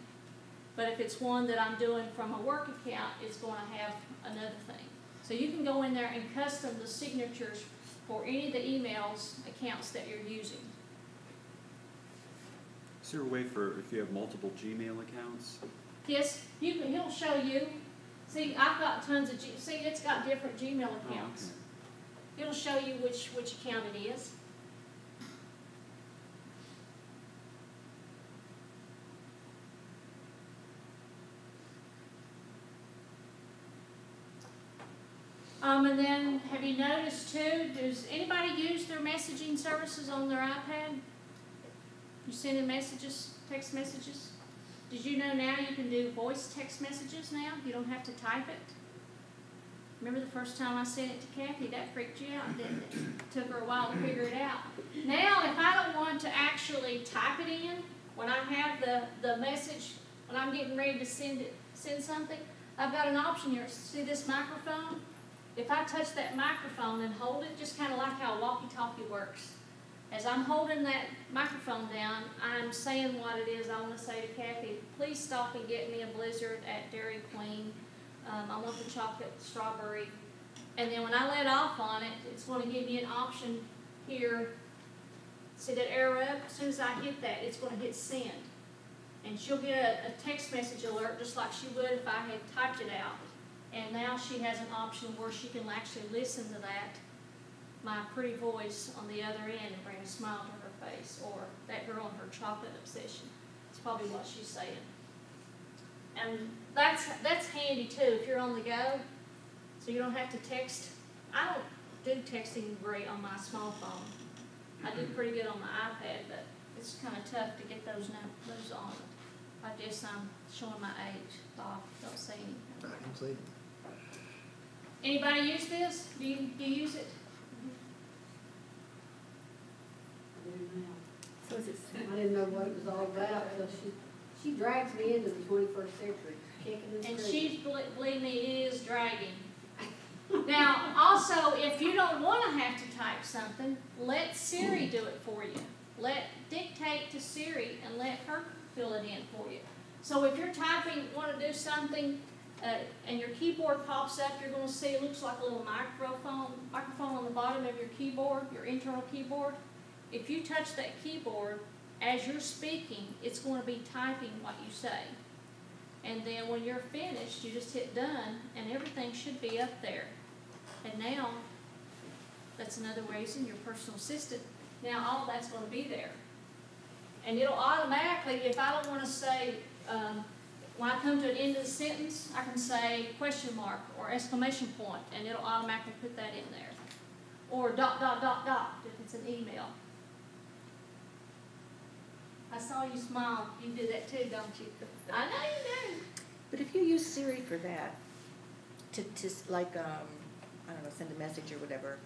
But if it's one that I'm doing from a work account, it's going to have another thing. So you can go in there and custom the signatures for any of the emails accounts that you're using. Is there a way for, if you have multiple Gmail accounts? Yes, he'll show you. See, I've got tons of, see, it's got different Gmail accounts. Oh, okay. It'll show you which account it is. And then, have you noticed too, does anybody use their messaging services on their iPad? You sending messages, text messages? Did you know now you can do voice text messages now? You don't have to type it. Remember the first time I sent it to Kathy, that freaked you out, didn't it? Took her a while to figure it out. Now, if I don't want to actually type it in, when I have the message, when I'm getting ready to send something, I've got an option here. See this microphone? If I touch that microphone and hold it, just kind of like how a walkie-talkie works. As I'm holding that microphone down, I'm saying what it is I want to say to Kathy. Please stop and get me a Blizzard at Dairy Queen. I want the chocolate strawberry. And then when I let off on it, it's going to give me an option here. See that arrow up? As soon as I hit that, it's going to hit send. And she'll get a text message alert just like she would if I had typed it out. And now she has an option where she can actually listen to that, my pretty voice on the other end, and bring a smile to her face. Or that girl and her chocolate obsession. That's probably what she's saying. And that's handy too if you're on the go, so you don't have to text. I don't do texting great on my small phone. I do pretty good on my iPad, but it's kind of tough to get those on. I guess I'm showing my age. Bob, don't say anything. I can see it. Anybody use this? Do you use it? So I didn't know what it was all about, so she drags me into the 21st century, kicking and And screaming. believe me, it is dragging. Now, also, if you don't want to have to type something, let Siri do it for you. Dictate to Siri and let her fill it in for you. So if you're typing, want to do something, and your keyboard pops up, you're going to see it looks like a little microphone on the bottom of your keyboard, your internal keyboard. If you touch that keyboard, as you're speaking, it's going to be typing what you say. And then when you're finished, you just hit done, and everything should be up there. And now, that's another reason your personal assistant, now all that's going to be there. And it'll automatically, if I don't want to say, when I come to an end of the sentence, I can say question mark or exclamation point, and it'll automatically put that in there. Or ... if it's an email. I saw you smile. You do that too, don't you? I know you do. But if you use Siri for that, to like, I don't know, send a message or whatever,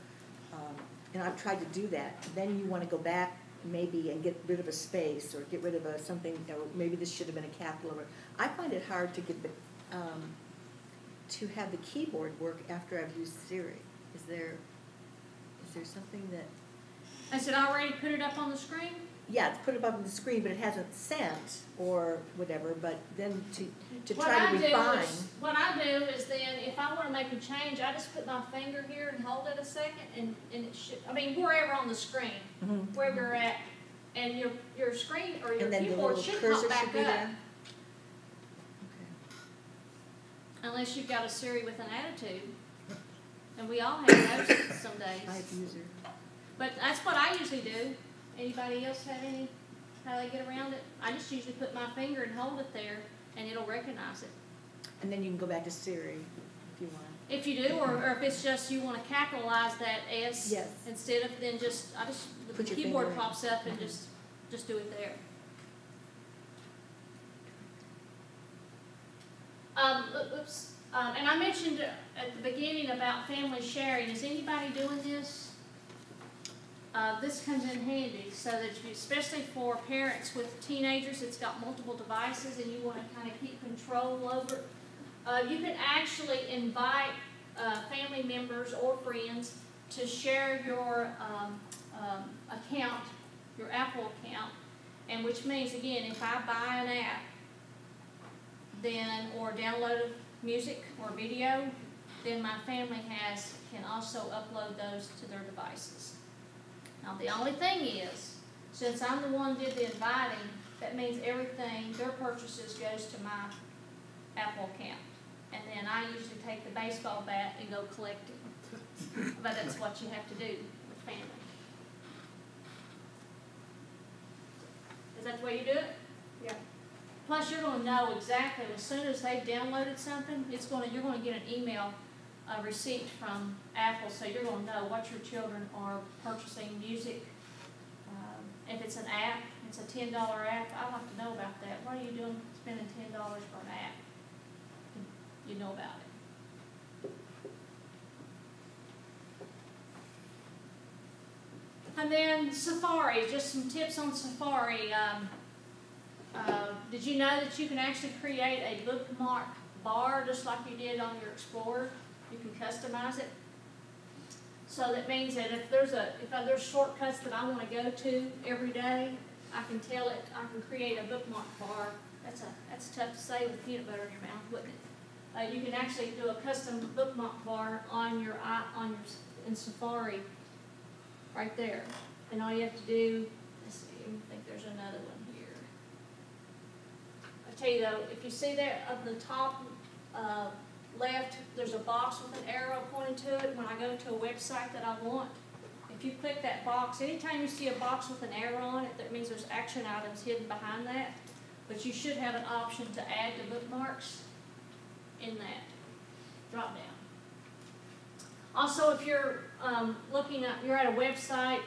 and I've tried to do that, then you want to go back maybe and get rid of a space or get rid of something, or maybe this should have been a capital. Or I find it hard to get to have the keyboard work after I've used Siri. Is there something that... Has it already put it up on the screen? Yeah, it's put it up on the screen, but it hasn't sent or whatever. But then to try to refine. What I do is then, if I want to make a change, I just put my finger here and hold it a second, and it should. I mean, wherever on the screen, wherever you're at, and your screen or your keyboard should pop back up. Okay. Unless you've got a Siri with an attitude, and we all have those some days. Type user. But that's what I usually do. Anybody else have how they get around it? I just usually put my finger and hold it there, and it'll recognize it. And then you can go back to Siri if you want. If you do, or if it's just you want to capitalize that S, yes, instead of then the keyboard pops up and just do it there. Oops. And I mentioned at the beginning about family sharing. Is anybody doing this? This comes in handy so that especially for parents with teenagers, it's got multiple devices and you want to kind of keep control over it. You can actually invite family members or friends to share your account, your Apple account, and which means, again, if I buy an app, then or download music or video, then my family can also upload those to their devices. Now the only thing is, since I'm the one who did the inviting, that means everything, their purchases goes to my Apple account. And then I usually take the baseball bat and go collect it. But that's what you have to do with family. Is that the way you do it? Yeah. Plus you're going to know exactly, as soon as they've downloaded something, you're going to get an email receipt from Apple, so you're going to know what your children are purchasing, music. If it's an app, it's a $10 app, I'd like to know about that. What are you doing spending $10 for an app? You know about it. And then Safari, just some tips on Safari. Did you know that you can actually create a bookmark bar just like you did on your Explorer? You can customize it. So that means that if there's shortcuts that I want to go to every day, I can tell it, I can create a bookmark bar. That's tough to say with peanut butter in your mouth, wouldn't it? You can actually do a custom bookmark bar in Safari, right there. And all you have to do, let's see, I think there's another one here. I tell you though, if you see there at the top left, there's a box with an arrow pointing to it. When I go to a website that I want, if you click that box, anytime you see a box with an arrow on it, that means there's action items hidden behind that. But you should have an option to add the bookmarks in that drop down. Also, if you're you're at a website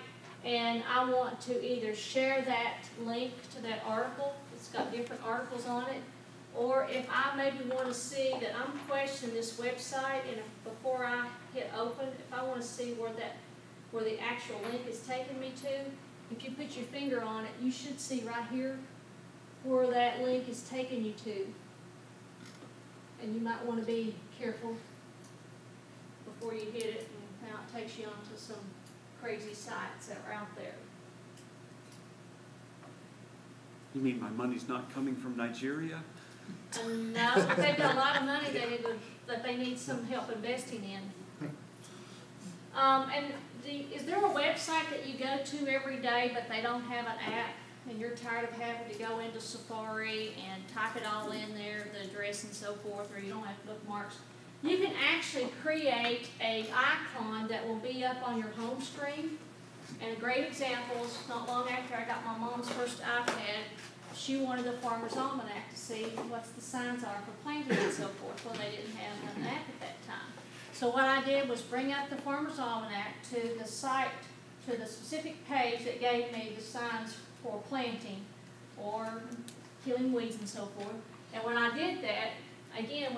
and I want to either share that link to that article, it's got different articles on it, or if I maybe want to see that I'm questioning this website, and before I hit open, if I want to see where the actual link is taking me to, if you put your finger on it, you should see right here where that link is taking you to. And you might want to be careful before you hit it, and now it takes you onto some crazy sites that are out there. You mean my money's not coming from Nigeria? No, they've got a lot of money that they need some help investing in. Is there a website that you go to every day but they don't have an app, and you're tired of having to go into Safari and type it all in there, the address and so forth, or you don't have bookmarks? You can actually create an icon that will be up on your home screen. And a great example is not long after I got my mom's first iPad, she wanted the Farmer's Almanac to see what the signs are for planting and so forth. Well, they didn't have an app at that time. So what I did was bring up the Farmer's Almanac to the site, to the specific page that gave me the signs for planting or killing weeds and so forth. And when I did that, again,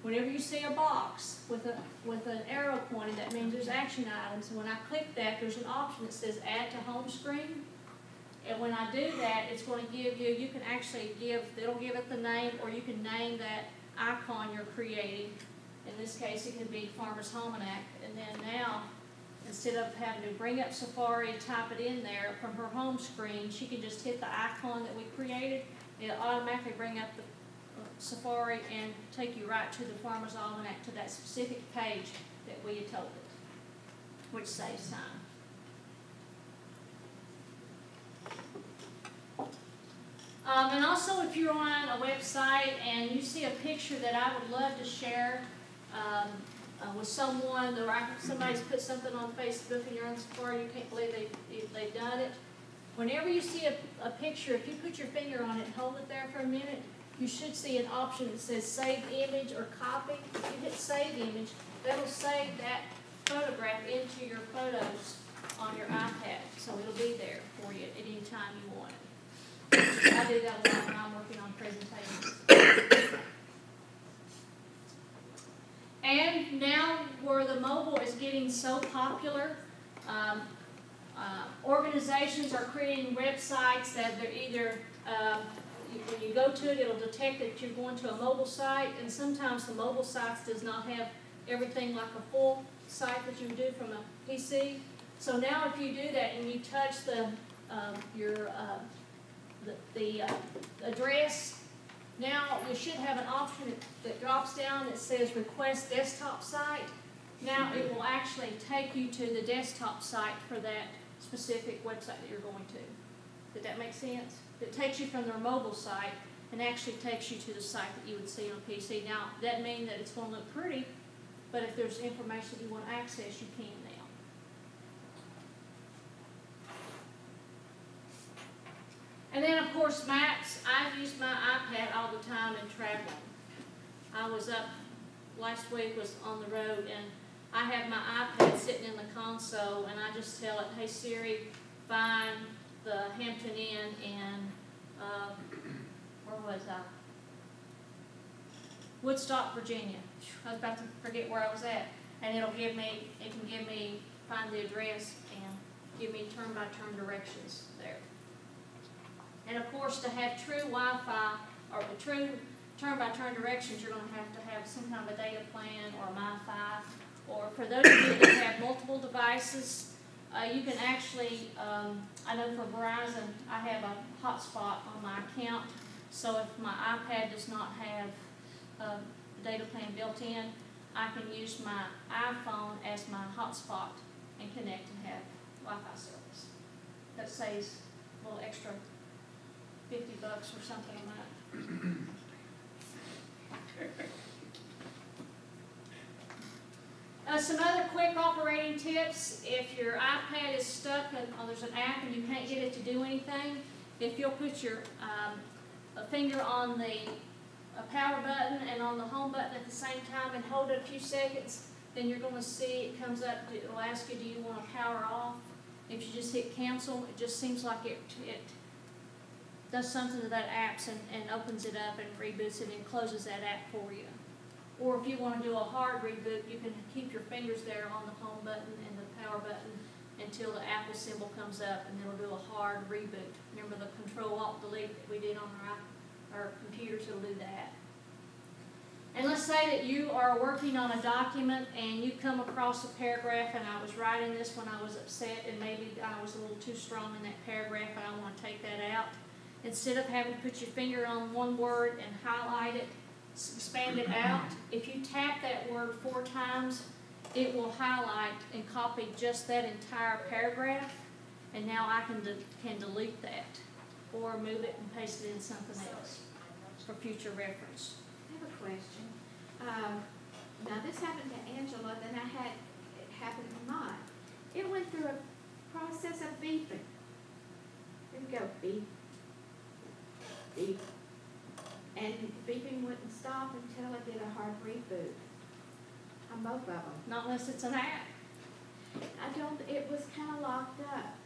whenever you see a box with an arrow pointing, that means there's action items. And when I click that, there's an option that says Add to Home Screen. And when I do that, it's going to give you can actually it'll give it the name, or you can name that icon you're creating. In this case, it could be Farmer's Almanac. And then now, instead of having to bring up Safari, type it in there from her home screen, she can just hit the icon that we created. It'll automatically bring up the Safari and take you right to the Farmer's Almanac, to that specific page that we had told it, which saves time. And also, if you're on a website and you see a picture that I would love to share with someone, or somebody's put something on Facebook and you're on Safari, you can't believe they've done it. Whenever you see a picture, if you put your finger on it and hold it there for a minute, you should see an option that says Save Image or Copy. If you hit Save Image, that'll save that photograph into your photos on your iPad. So it'll be there for you at any time you want it. I do that a lot when I'm working on presentations. And now where the mobile is getting so popular, organizations are creating websites that they're either, when you go to it, it'll detect that you're going to a mobile site, and sometimes the mobile sites does not have everything like a full site that you would do from a PC. So now if you do that and you touch the address, now you should have an option that drops down that says Request Desktop Site. Now it will actually take you to the desktop site for that specific website that you're going to. Did that make sense? It takes you from their mobile site and actually takes you to the site that you would see on PC. Now, that doesn't mean that it's going to look pretty, but if there's information that you want to access, you can now. And then, of course, maps. I've used my iPad all the time in traveling. I was up last week, was on the road, and I have my iPad sitting in the console, and I just tell it, hey Siri, find the Hampton Inn in, where was I? Woodstock, Virginia. I was about to forget where I was at. And it can give me, find the address and give me turn-by-turn directions there. And of course, to have true Wi-Fi, or the true turn-by-turn directions, you're gonna to have some kind of a data plan or MiFi. Or for those of you that have multiple devices, you can actually, I know for Verizon, I have a hotspot on my account. So if my iPad does not have a data plan built in, I can use my iPhone as my hotspot and connect and have Wi-Fi service. That saves a little extra $50 or something a month. Some other quick operating tips. If your iPad is stuck and there's an app and you can't get it to do anything, if you'll put your a finger on the power button and on the home button at the same time and hold it a few seconds, then you're going to see it comes up, it will ask you, do you want to power off? If you just hit cancel, it just seems like it does something to that app and opens it up and reboots it and closes that app for you. Or if you want to do a hard reboot, you can keep your fingers there on the home button and the power button until the Apple symbol comes up, and it'll do a hard reboot. Remember the Control-Alt-Delete that we did on our computers? It'll do that. And let's say that you are working on a document and you come across a paragraph, and I was writing this when I was upset and maybe I was a little too strong in that paragraph and I want to take that out. Instead of having to put your finger on one word and highlight it, expand it out, if you tap that word 4 times, it will highlight and copy just that entire paragraph, and now I can delete that or move it and paste it in something else for future reference. I have a question. Now this happened to Angela, then it happened to mine. It went through a process of beeping. Here we go, beep, beep. And beeping wouldn't stop until I did a hard reboot on both of them. Not unless it's an app. It was kind of locked up.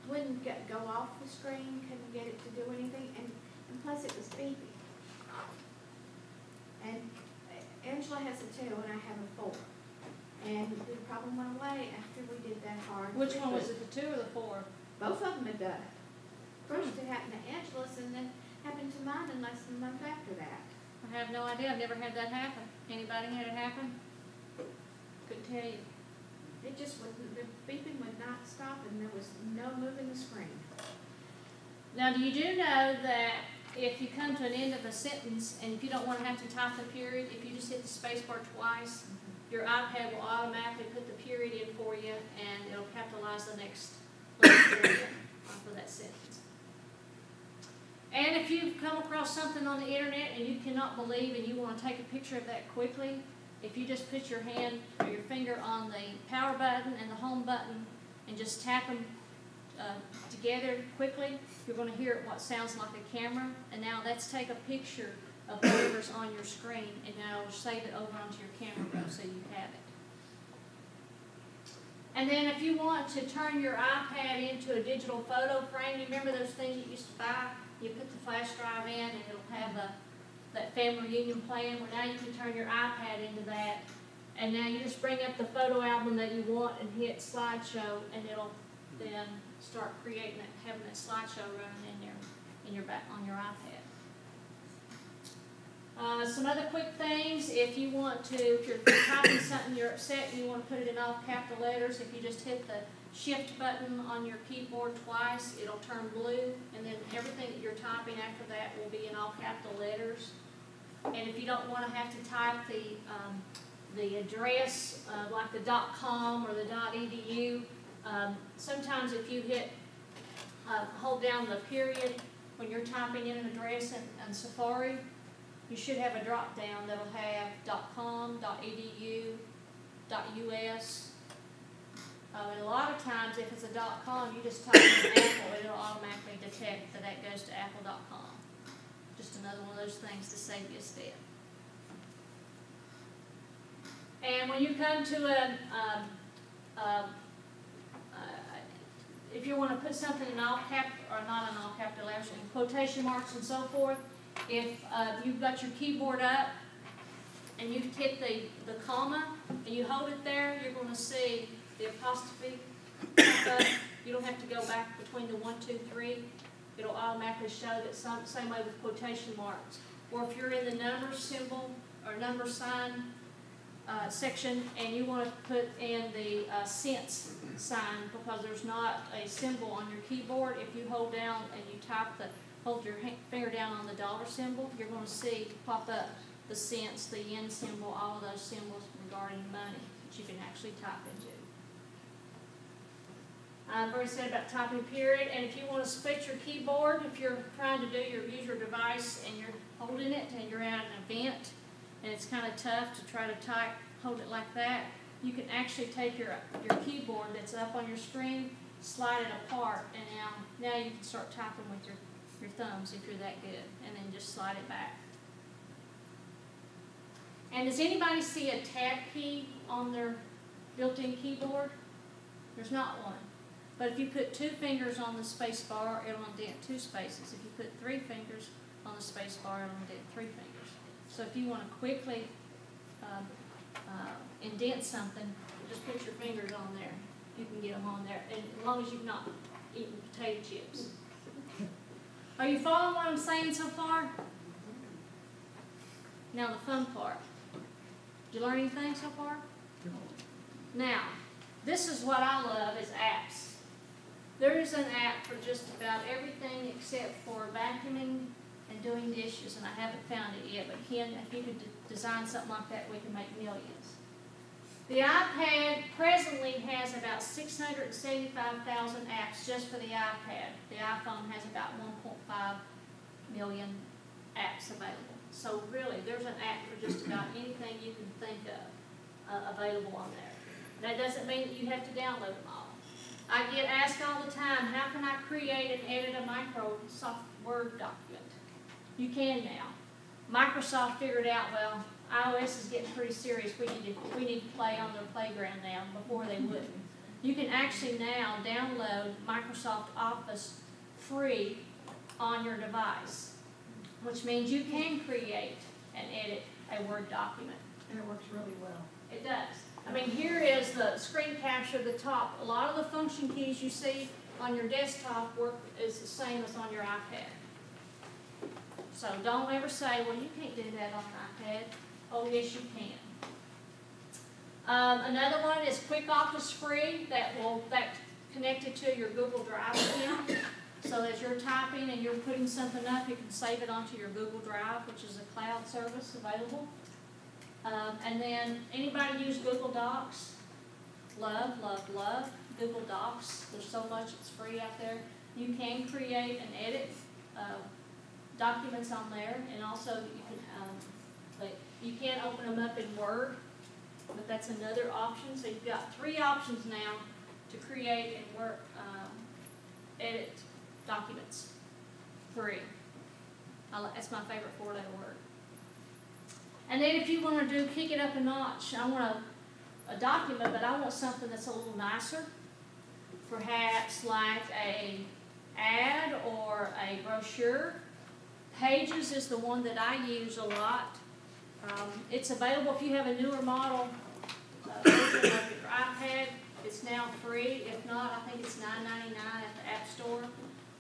Wouldn't go off the screen, couldn't get it to do anything, and plus it was beeping. And Angela has a 2 and I have a 4. And the problem went away after we did that hard Which reboot. one was it, the 2 or the 4? Both of them had done it. First it happened to Angela's, and then happened to mine in less than a month after that. I have no idea. I've never had that happen. Anybody had it happen? Couldn't tell you. It just wouldn't, the beeping would not stop, and there was no moving the screen. Now, do you know that if you come to an end of a sentence, and if you don't want to have to type the period, if you just hit the space bar twice, your iPad will automatically put the period in for you, and it'll capitalize the next period for that sentence. And if you've come across something on the internet and you cannot believe and you want to take a picture of that quickly, if you just put your hand or your finger on the power button and the home button and just tap them together quickly, you're going to hear what sounds like a camera. And now let's take a picture of whatever's on your screen, and now save it over onto your camera roll so you have it. And then if you want to turn your iPad into a digital photo frame, you remember those things you used to buy? You put the flash drive in and it'll have that family reunion playing. Well, now you can turn your iPad into that. And now you just bring up the photo album that you want and hit slideshow, and it'll then start creating that, having that slideshow running in your back on your iPad. Some other quick things, if you're typing something you're upset and you want to put it in all capital letters, if you just hit the shift button on your keyboard twice, it'll turn blue, and then everything that you're typing after that will be in all capital letters. And if you don't want to have to type the address, like the .com or the .edu, sometimes if you hold down the period when you're typing in an address in Safari, you should have a drop down that'll have .com, .edu, .us. And a lot of times, if it's a .com, you just type in Apple, it'll automatically detect that that goes to apple.com. Just another one of those things to save you a step. And when you come to if you want to put something in all cap, or not in all capital letters, in quotation marks and so forth, if you've got your keyboard up and you hit the comma and you hold it there, you're going to see the apostrophe pop up. You don't have to go back between the 1, 2, 3. It'll automatically show that same way with quotation marks. Or if you're in the number symbol or number sign section and you want to put in the cents sign because there's not a symbol on your keyboard, if you hold down and you hold your finger down on the dollar symbol, you're going to see pop up the cents, the yen symbol, all of those symbols regarding money that you can actually type into. I've already said about typing period, and if you want to split your keyboard, if you're trying to use your device and you're holding it and you're at an event and it's kind of tough to try to hold it like that, you can actually take your keyboard that's up on your screen, slide it apart, and now you can start typing with your thumbs if you're that good, and then just slide it back. And does anybody see a tab key on their built-in keyboard? There's not one. But if you put 2 fingers on the space bar, it'll indent 2 spaces. If you put 3 fingers on the space bar, it'll indent 3 fingers. So if you want to quickly indent something, just put your fingers on there. You can get them on there, and as long as you've not eaten potato chips. Are you following what I'm saying so far? Now the fun part. Did you learn anything so far? Now, this is what I love is apps. There is an app for just about everything except for vacuuming and doing dishes, and I haven't found it yet, but Ken, if you could design something like that, we can make millions. The iPad presently has about 675,000 apps just for the iPad. The iPhone has about 1.5 million apps available. So really, there's an app for just about anything you can think of available on there. That doesn't mean that you have to download them all. I get asked all the time, how can I create and edit a Microsoft Word document? You can now. Microsoft figured out, well, iOS is getting pretty serious. We need to play on their playground now. Before they wouldn't. You can actually now download Microsoft Office free on your device, which means you can create and edit a Word document. And it works really well. It does. I mean, here is the screen capture at the top. A lot of the function keys you see on your desktop work is the same as on your iPad. So don't ever say, well, you can't do that on an iPad. Oh, yes, you can. Another one is Quick Office Free. That's connected to your Google Drive account. So as you're typing and you're putting something up, you can save it onto your Google Drive, which is a cloud service available. And then anybody use Google Docs? Love, love, love Google Docs. There's so much that's free out there. You can create and edit documents on there, and also you can open them up in Word, but that's another option. So you've got 3 options now to create and work, edit documents free. That's my favorite 4-letter word. And then if you want to kick it up a notch, I want a document, but I want something that's a little nicer. Perhaps like a ad or a brochure. Pages is the one that I use a lot. It's available if you have a newer model version of your iPad. It's now free. If not, I think it's $9.99 at the App Store.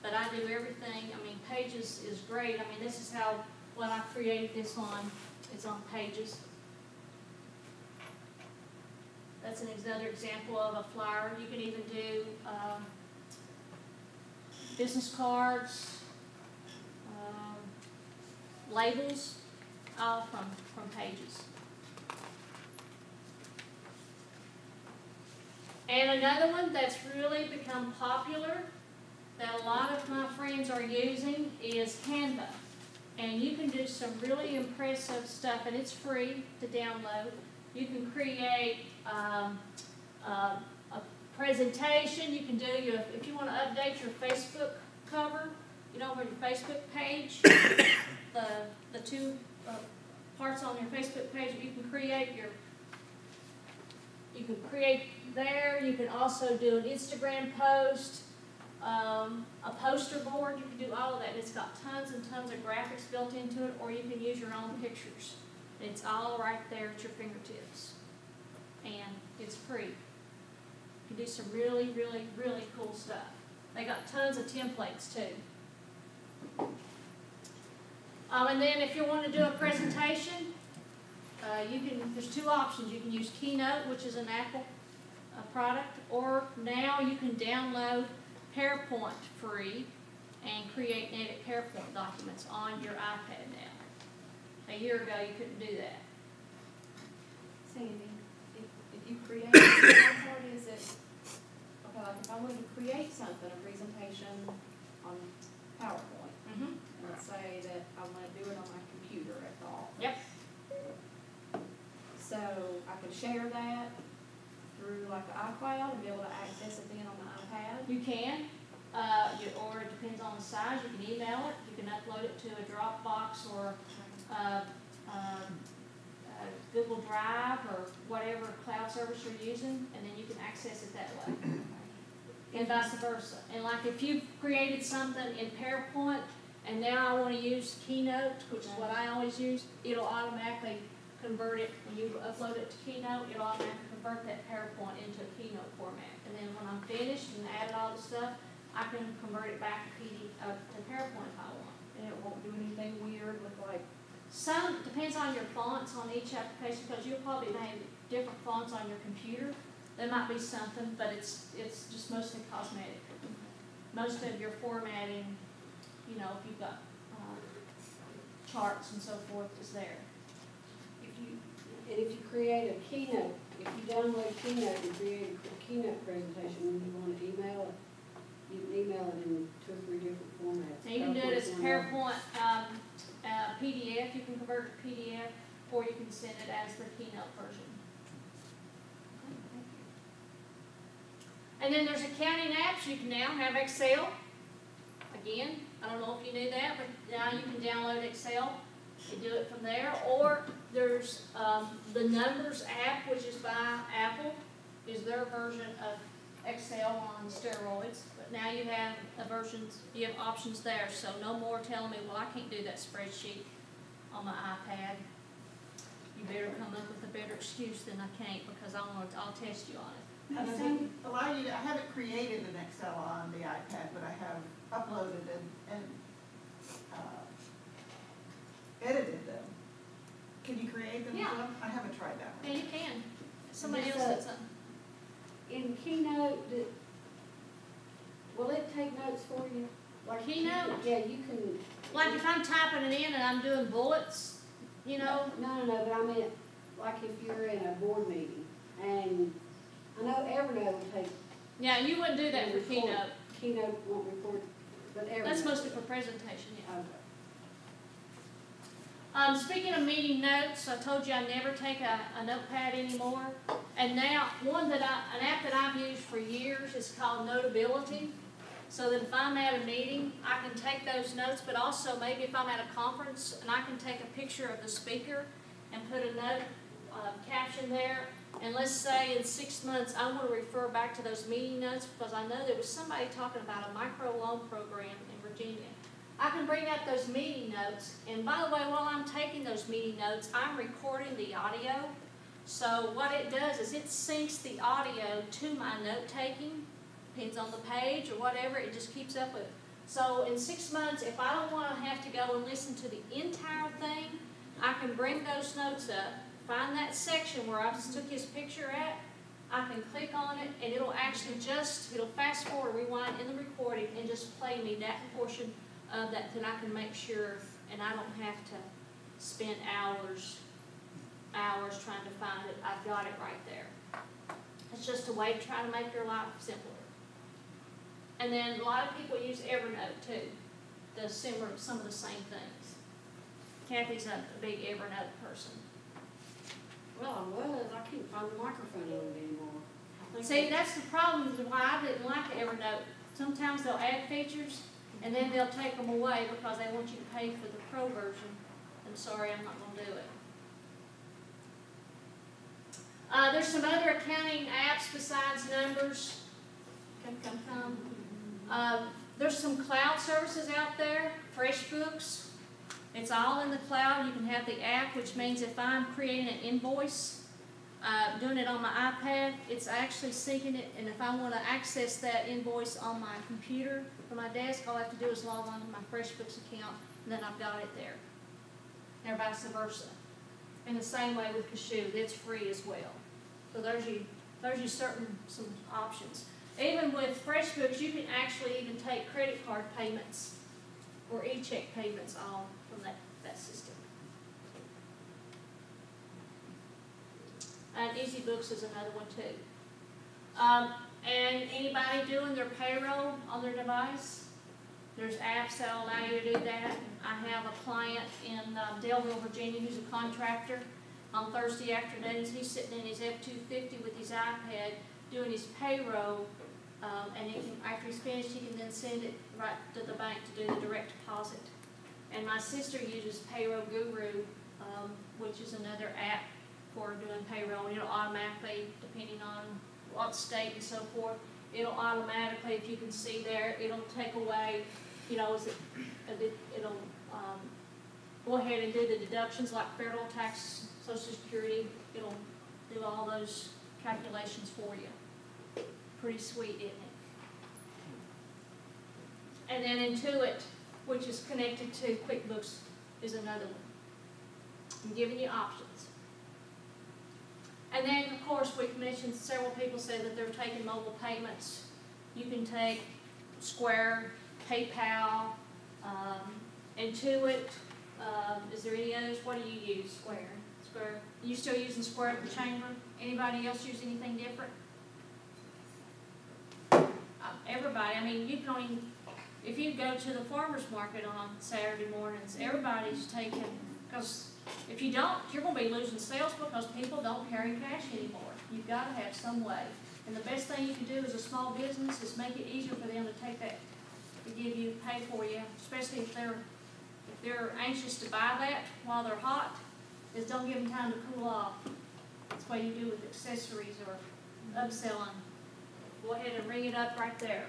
But I do everything. I mean, Pages is great. I mean, this is what I created this on. It's on Pages. That's another example of a flyer. You can even do business cards, labels, all from Pages. And another one that's really become popular that a lot of my friends are using is Canva. And you can do some really impressive stuff, and it's free to download. You can create a presentation. You can do if you want to update your Facebook cover, on your Facebook page, the 2 parts on your Facebook page, you can create there. You can also do an Instagram post. A poster board, you can do all of that. It's got tons and tons of graphics built into it, or you can use your own pictures. It's all right there at your fingertips. And it's free. If can do some really, really, really cool stuff. They got tons of templates too. And then if you want to do a presentation, there's two options. You can use Keynote, which is an Apple product, or now you can download PowerPoint free and create and edit PowerPoint documents on your iPad now. A year ago, you couldn't do that. Sandy, if you create, how hard is it, okay, like if I wanted to create something, a presentation on PowerPoint, let's say that I want to do it on my computer at the office. Yep. So I can share that through like the iCloud and be able to access it then on my iPad? You can, or it depends on the size. You can email it. You can upload it to a Dropbox or Google Drive or whatever cloud service you're using, and then you can access it that way. And vice versa. And like if you've created something in PowerPoint and now I want to use Keynote, which is what I always use, it'll automatically convert it. When you upload it to Keynote, it'll automatically convert that PowerPoint into a Keynote format. And then when I'm finished and added all the stuff, I can convert it back to PowerPoint if I want. And it won't do anything weird with like. Some depends on your fonts on each application, because you'll probably have different fonts on your computer. There might be something, but it's just mostly cosmetic. Most of your formatting, you know, if you've got charts and so forth, is there. If you create a Keynote, if you download Keynote and create a Keynote presentation, when you want to email it, you can email it in 2 or 3 different formats. So you can do it as PowerPoint PDF, you can convert it to PDF, or you can send it as the Keynote version. And then there's accounting apps. You can now have Excel. Again, I don't know if you knew that, but now you can download Excel and do it from there. Or there's the Numbers app, which is by Apple, is their version of Excel on steroids. But now you have you have options there. So no more telling me, well, I can't do that spreadsheet on my iPad. You better come up with a better excuse than I can't, because I'll test you on it. I haven't created an Excel on the iPad, but I have uploaded and edited them. Can you create them? Yeah. As well? I haven't tried that one. Yeah, you can. Somebody else did something. In Keynote, will it take notes for you? Like Keynote? Yeah, you can. Like if I'm typing it in and I'm doing bullets, you know? No, but I meant like if you're in a board meeting, and I know Evernote will take. Yeah, you wouldn't do that for Keynote. Keynote won't record, but Evernote. That's mostly for presentation, yeah. Okay. Speaking of meeting notes, I told you I never take a notepad anymore. And now, an app that I've used for years is called Notability. So that if I'm at a meeting, I can take those notes, but also maybe if I'm at a conference and I can take a picture of the speaker and put a note caption there. And let's say in 6 months, I want to refer back to those meeting notes because I know there was somebody talking about a micro-loan program in Virginia. I can bring up those meeting notes, and by the way, while I'm taking those meeting notes, I'm recording the audio. So what it does is it syncs the audio to my note-taking, depends on the page or whatever, it just keeps up with it. So in 6 months, if I don't want to have to go and listen to the entire thing, I can bring those notes up, find that section where I just took his picture at, I can click on it, and it'll actually it'll fast forward, rewind in the recording, and just play me that portion of that I can make sure, and I don't have to spend hours trying to find it. I've got it right there. It's just a way to try to make your life simpler. And then a lot of people use Evernote too. Does some of the same things. Kathy's a big Evernote person. Well, I can't find the microphone on it anymore. See, that's the problem is why I didn't like Evernote. Sometimes they'll add features and then they'll take them away because they want you to pay for the pro version. I'm sorry, I'm not going to do it. There's some other accounting apps besides Numbers. There's some cloud services out there, FreshBooks. It's all in the cloud. You can have the app, which means if I'm creating an invoice, doing it on my iPad, it's actually syncing it, and if I want to access that invoice on my computer from my desk, all I have to do is log on to my FreshBooks account, and then I've got it there. And vice versa. In the same way with Kashu, it's free as well. So there's you some options. Even with FreshBooks, you can actually even take credit card payments or e-check payments all from that system. And EasyBooks is another one too. And anybody doing their payroll on their device, there's apps that allow you to do that. I have a client in Delville, Virginia, who's a contractor. On Thursday afternoons, he's sitting in his F-250 with his iPad doing his payroll, and he can, after he's finished, he can then send it right to the bank to do the direct deposit. And my sister uses Payroll Guru, which is another app for doing payroll. It'll automatically, depending on what state and so forth, it'll automatically, if you can see there, it'll take away, you know, it'll go ahead and do the deductions like federal tax, Social Security. It'll do all those calculations for you. Pretty sweet, isn't it? And then Intuit, which is connected to QuickBooks, is another one. I'm giving you options. And then, of course, we've mentioned, several people said that they're taking mobile payments. You can take Square, PayPal, Intuit. Is there any others? What do you use? Square. Square. You still using Square at the chamber? Anybody else use anything different? Everybody. I mean, you can only, if you go to the farmer's market on Saturday mornings, everybody's taking, because if you don't, you're going to be losing sales because people don't carry cash anymore. You've got to have some way. And the best thing you can do as a small business is make it easier for them to take that, to give you, pay for you, especially if they're anxious to buy that while they're hot, is don't give them time to cool off. That's what you do with accessories or upselling. Go ahead and ring it up right there.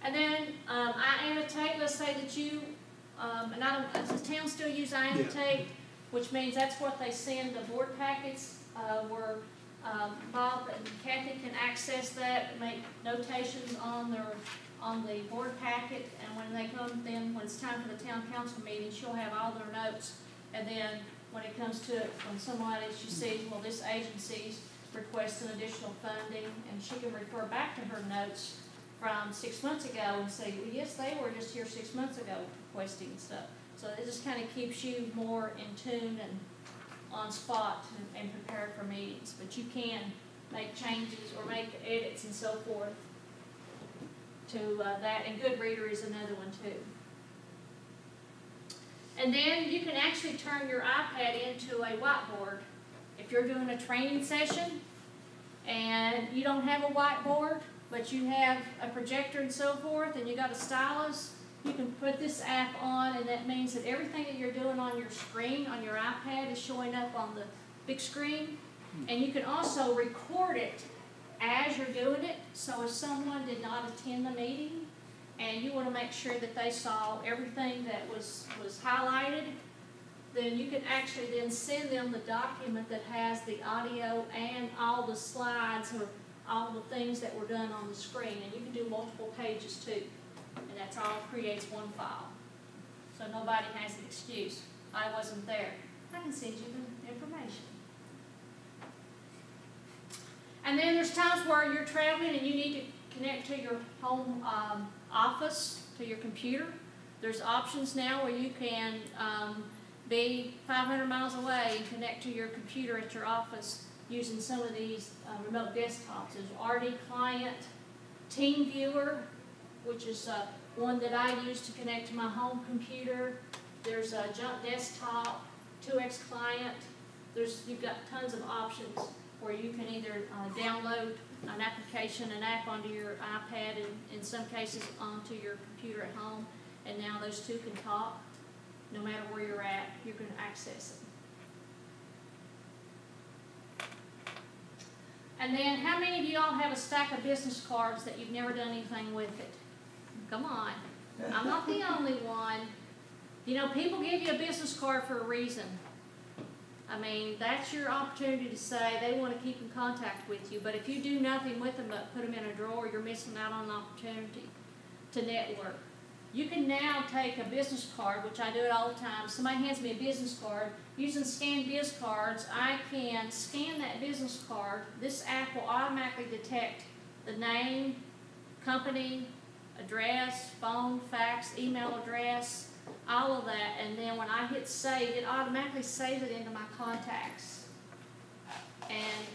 And then I annotate, let's say that you, and I don't, does the town still use I annotate, which means that's what they send the board packets, where Bob and Kathy can access that, make notations on the board packet, and when they come, then when it's time for the town council meeting, she'll have all their notes, and then when it comes to it, when somebody she sees, well, this agency's requesting additional funding, and she can refer back to her notes from 6 months ago and say, well, yes, they were just here 6 months ago requesting stuff. So it just kind of keeps you more in tune and on spot and prepared for meetings. But you can make changes or make edits and so forth to that. And Goodreader is another one too. And then you can actually turn your iPad into a whiteboard. If you're doing a training session and you don't have a whiteboard, but you have a projector and so forth, and you got a stylus, you can put this app on, and that means that everything that you're doing on your screen, on your iPad, is showing up on the big screen. And you can also record it as you're doing it, so if someone did not attend the meeting, and you want to make sure that they saw everything that was highlighted, then you can actually then send them the document that has the audio and all the slides or all the things that were done on the screen. And you can do multiple pages too. And that's all creates one file. So nobody has an excuse. I wasn't there. I can send you the information. And then there's times where you're traveling and you need to connect to your home office, to your computer. There's options now where you can be 500 miles away and connect to your computer at your office using some of these remote desktops. There's RD Client, Team Viewer, which is one that I use to connect to my home computer. There's a Jump Desktop, 2X Client. You've got tons of options where you can either download an application, an app onto your iPad, and in some cases onto your computer at home, and now those two can talk. No matter where you're at, you can access it. And then, how many of you all have a stack of business cards that you've never done anything with it? Come on. I'm not the only one. You know, people give you a business card for a reason. I mean, that's your opportunity to say they want to keep in contact with you, but if you do nothing with them but put them in a drawer, you're missing out on an opportunity to network. You can now take a business card, which I do it all the time. Somebody hands me a business card. Using Scan Biz Cards, I can scan that business card. This app will automatically detect the name, company, address, phone, fax, email address, all of that, and then when I hit save, it automatically saves it into my contacts. And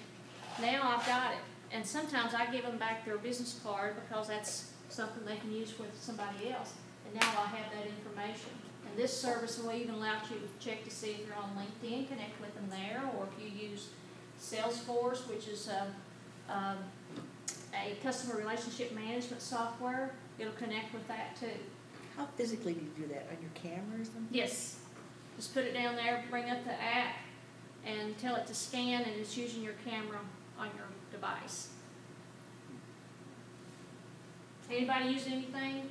now I've got it. And sometimes I give them back their business card because that's something they can use with somebody else. And now I have that information. And this service will even allow you to check to see if you're on LinkedIn, connect with them there, or if you use Salesforce, which is a customer relationship management software, it'll connect with that too. How physically do you do that? On your camera or something? Yes. Just put it down there, bring up the app, and tell it to scan, and it's using your camera on your device. Anybody use anything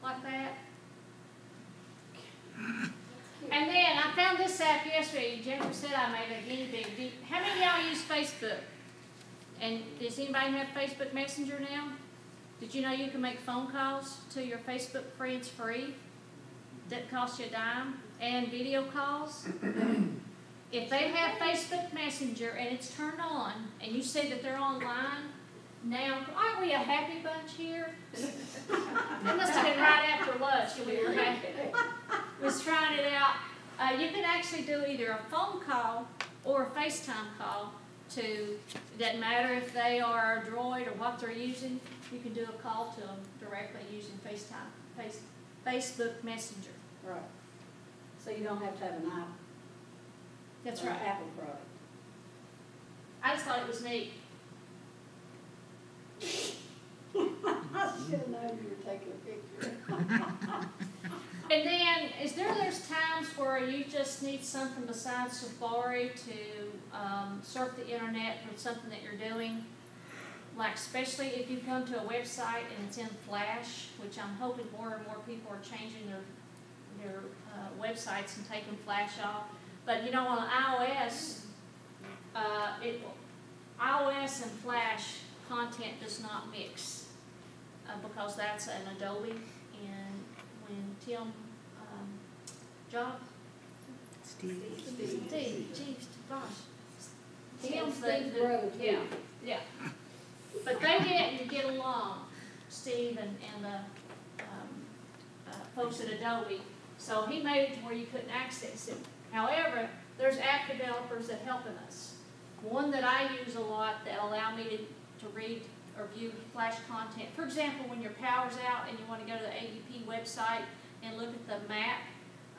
like that? And then I found this app yesterday. Jennifer said I made a guinea pig. How many of y'all use Facebook? And does anybody have Facebook Messenger now? Did you know you can make phone calls to your Facebook friends free? That costs you a dime. And video calls. If they have Facebook Messenger and it's turned on, and you say that they're online, now, aren't we a happy bunch here? It must have been right after lunch when we were happy. Was trying it out. You can actually do either a phone call or a FaceTime call to, it doesn't matter if they are a droid or what they're using, you can do a call to them directly using FaceTime, Facebook Messenger. Right. So you don't have to have an app. That's or right. Apple product. I just thought it was neat. I should have known you were taking a picture. And then, there's times where you just need something besides Safari to surf the internet for something that you're doing. Like especially if you come to a website and it's in Flash, which I'm hoping more and more people are changing their websites and taking Flash off. But you know, on iOS, iOS and Flash content does not mix because that's an Adobe. And when Tim Tim's the yeah. But they didn't get along, Steve and the folks at Adobe. So he made it to where you couldn't access it. However, there's app developers that helping us. One that I use a lot that allow me to read or view Flash content. For example, when your power's out and you want to go to the ADP website and look at the map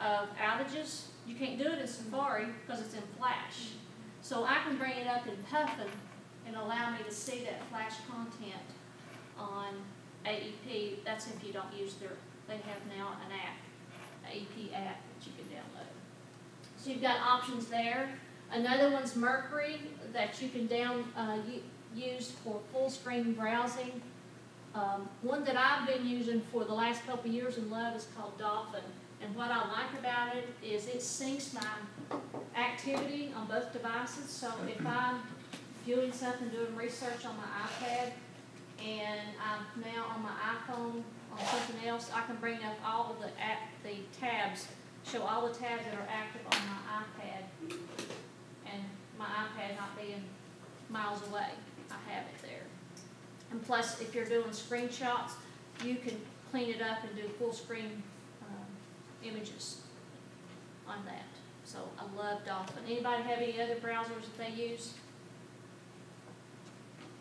of outages, you can't do it in Safari because it's in Flash. So I can bring it up in Puffin and allow me to see that Flash content on AEP. That's if you don't use they have now an app, AEP app that you can download. So you've got options there. Another one's Mercury that you can use for full screen browsing. One that I've been using for the last couple of years and love is called Dolphin. And what I like about it is it syncs my activity on both devices. So if I'm doing something, doing research on my iPad, and I'm now on my iPhone on something else, I can bring up all of the tabs, show all the tabs that are active on my iPad, and my iPad not being miles away. I have it there. And plus, if you're doing screenshots, you can clean it up and do full screen images on that. So I love Dolphin. Anybody have any other browsers that they use?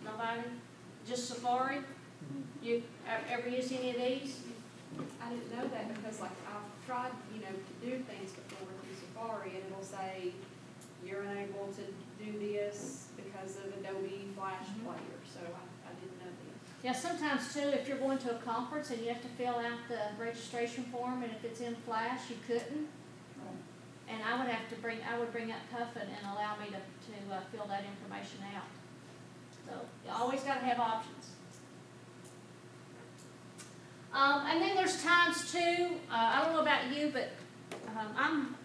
Nobody? Just Safari? You ever use any of these? I didn't know that because like I've tried, to do things before through Safari and it'll say you're unable to do this because of Adobe Flash Player. So I didn't know this. Yeah, sometimes too, if you're going to a conference and you have to fill out the registration form, and if it's in Flash, you couldn't. And I would bring up Puffin and allow me to fill that information out. So you always got to have options. And then there's times too, I don't know about you, but I'm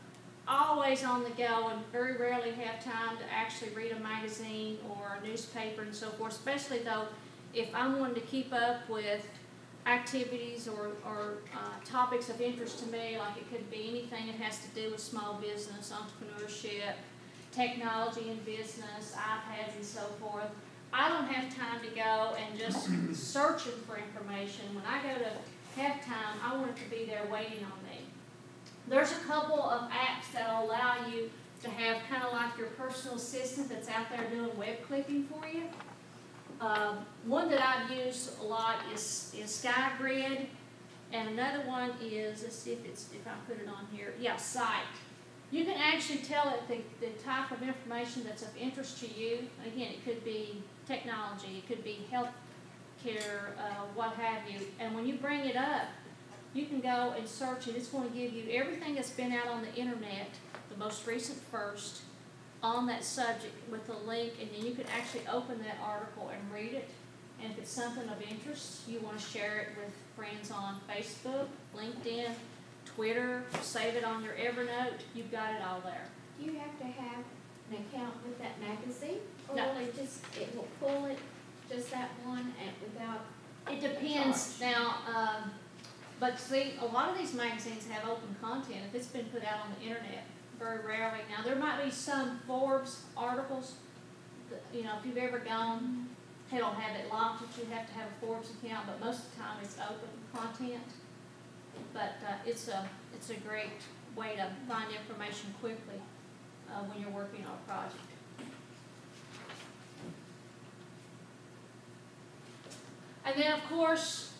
always on the go and very rarely have time to actually read a magazine or a newspaper and so forth, especially though if I'm wanting to keep up with activities or topics of interest to me, like it could be anything that has to do with small business, entrepreneurship, technology and business, iPads and so forth. I don't have time to go and just searching for information. When I go to have time, I want it to be there waiting on me. There's a couple of apps that will allow you to have kind of like your personal assistant that's out there doing web clipping for you. One that I've used a lot is SkyGrid, and another one is, let's see if I put it on here, yeah, Site. You can actually tell it the type of information that's of interest to you. Again, it could be technology, it could be health care, what have you. And when you bring it up, you can go and search it. It's going to give you everything that's been out on the internet, the most recent first, on that subject with a link, and then you can actually open that article and read it. And if it's something of interest, you want to share it with friends on Facebook, LinkedIn, Twitter, save it on your Evernote, you've got it all there. Do you have to have an account with that magazine? Or No. will it will pull it, just that one, and without? It depends now, but see, a lot of these magazines have open content if it's been put out on the internet. Very rarely. Now, there might be some Forbes articles, that, you know, if you've ever gone, they don't have it locked that you have to have a Forbes account, but most of the time it's open content. But it's a great way to find information quickly when you're working on a project. And then, of course,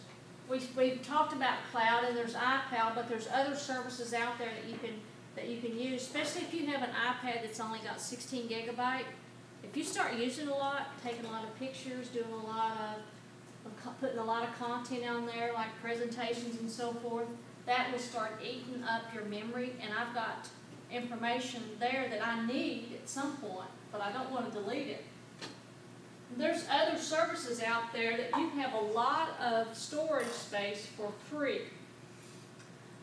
we've talked about cloud, and there's iCloud, but there's other services out there that you can use, especially if you have an iPad that's only got 16 gigabyte. If you start using a lot, taking a lot of pictures, doing a lot of, putting a lot of content on there, like presentations and so forth, that will start eating up your memory, and I've got information there that I need at some point, but I don't want to delete it. There's other services out there that you can have a lot of storage space for free.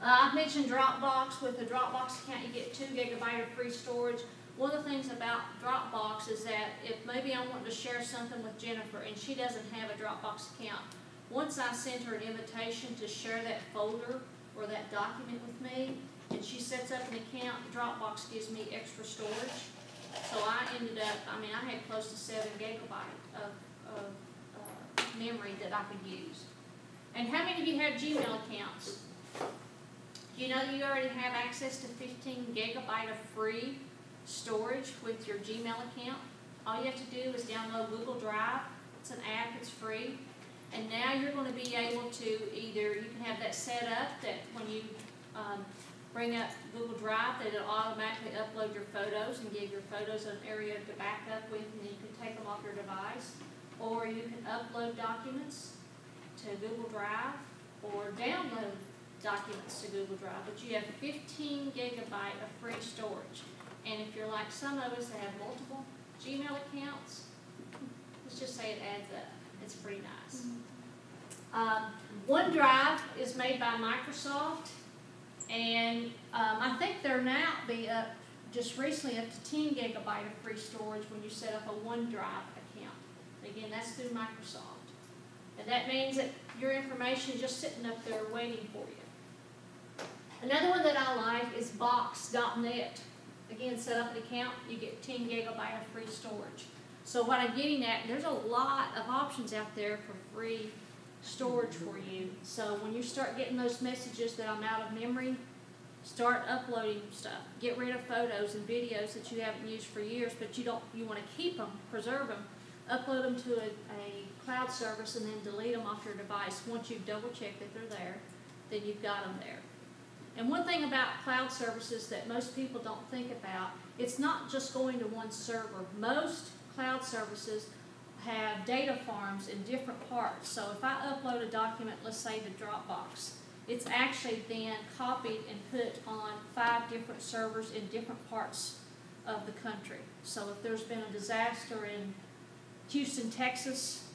I've mentioned Dropbox. With the Dropbox account, you get 2 gigabyte of free storage. One of the things about Dropbox is that if maybe I want to share something with Jennifer and she doesn't have a Dropbox account, once I send her an invitation to share that folder or that document with me, and she sets up an account, Dropbox gives me extra storage. So I ended up, I had close to 7 gigabyte of memory that I could use. And how many of you have Gmail accounts? Do you know that you already have access to 15 gigabyte of free storage with your Gmail account? All you have to do is download Google Drive. It's an app, it's free. And now you're going to be able to either, you can have that set up that when you bring up Google Drive, that it'll automatically upload your photos and give your photos an area to back up with, and then you can take them off your device. Or you can upload documents to Google Drive or download documents to Google Drive. But you have 15 gigabyte of free storage. And if you're like some of us that have multiple Gmail accounts, let's just say it adds up. It's pretty nice. OneDrive is made by Microsoft, and I think they're now be up just recently up to 10 gigabyte of free storage when you set up a OneDrive account. Again, that's through Microsoft. And that means that your information is just sitting up there waiting for you. Another one that I like is Box.net. Again, set up an account, you get 10 gigabyte of free storage. So what I'm getting at, there's a lot of options out there for free storage for you. So when you start getting those messages that I'm out of memory, start uploading stuff. Get rid of photos and videos that you haven't used for years, but you want to keep them, preserve them, upload them to a cloud service, and then delete them off your device. Once you've double checked that they're there, then you've got them there. And one thing about cloud services that most people don't think about, it's not just going to one server. Most cloud services have data farms in different parts. So if I upload a document, let's say to Dropbox, it's actually then copied and put on 5 different servers in different parts of the country. So if there's been a disaster in Houston, Texas,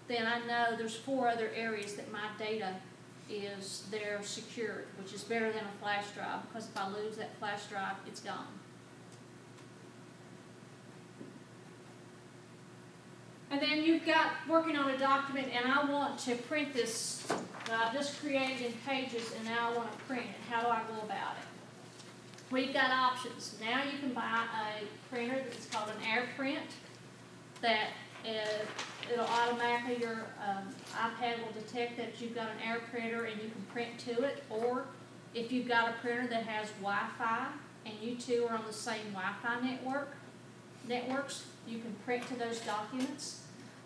then I know there's 4 other areas that my data is they're secured, which is better than a flash drive, because if I lose that flash drive, it's gone. And then you've got working on a document, and I want to print this that I've just created in Pages, and now I want to print it. How do I go about it? We've got options. Now you can buy a printer that's called an AirPrint that it'll automatically, your iPad will detect that you've got an Air printer and you can print to it. Or if you've got a printer that has Wi-Fi and you two are on the same Wi-Fi networks, you can print to those documents.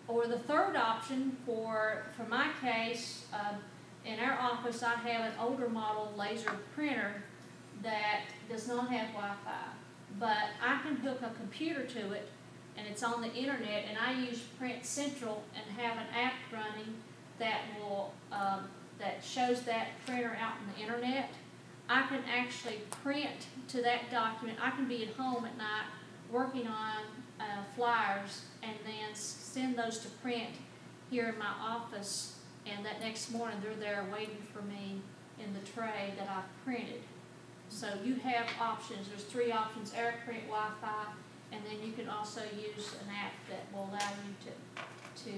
Or the third option, for my case, in our office I have an older model laser printer that does not have Wi-Fi, but I can hook a computer to it and it's on the internet, and I use Print Central and have an app running that will that shows that printer out on the internet. I can actually print to that document. I can be at home at night working on flyers and then send those to print here in my office, and that next morning they're there waiting for me in the tray that I've printed. So you have options. There's 3 options: AirPrint, Wi-Fi, and then you can also use an app that will allow you to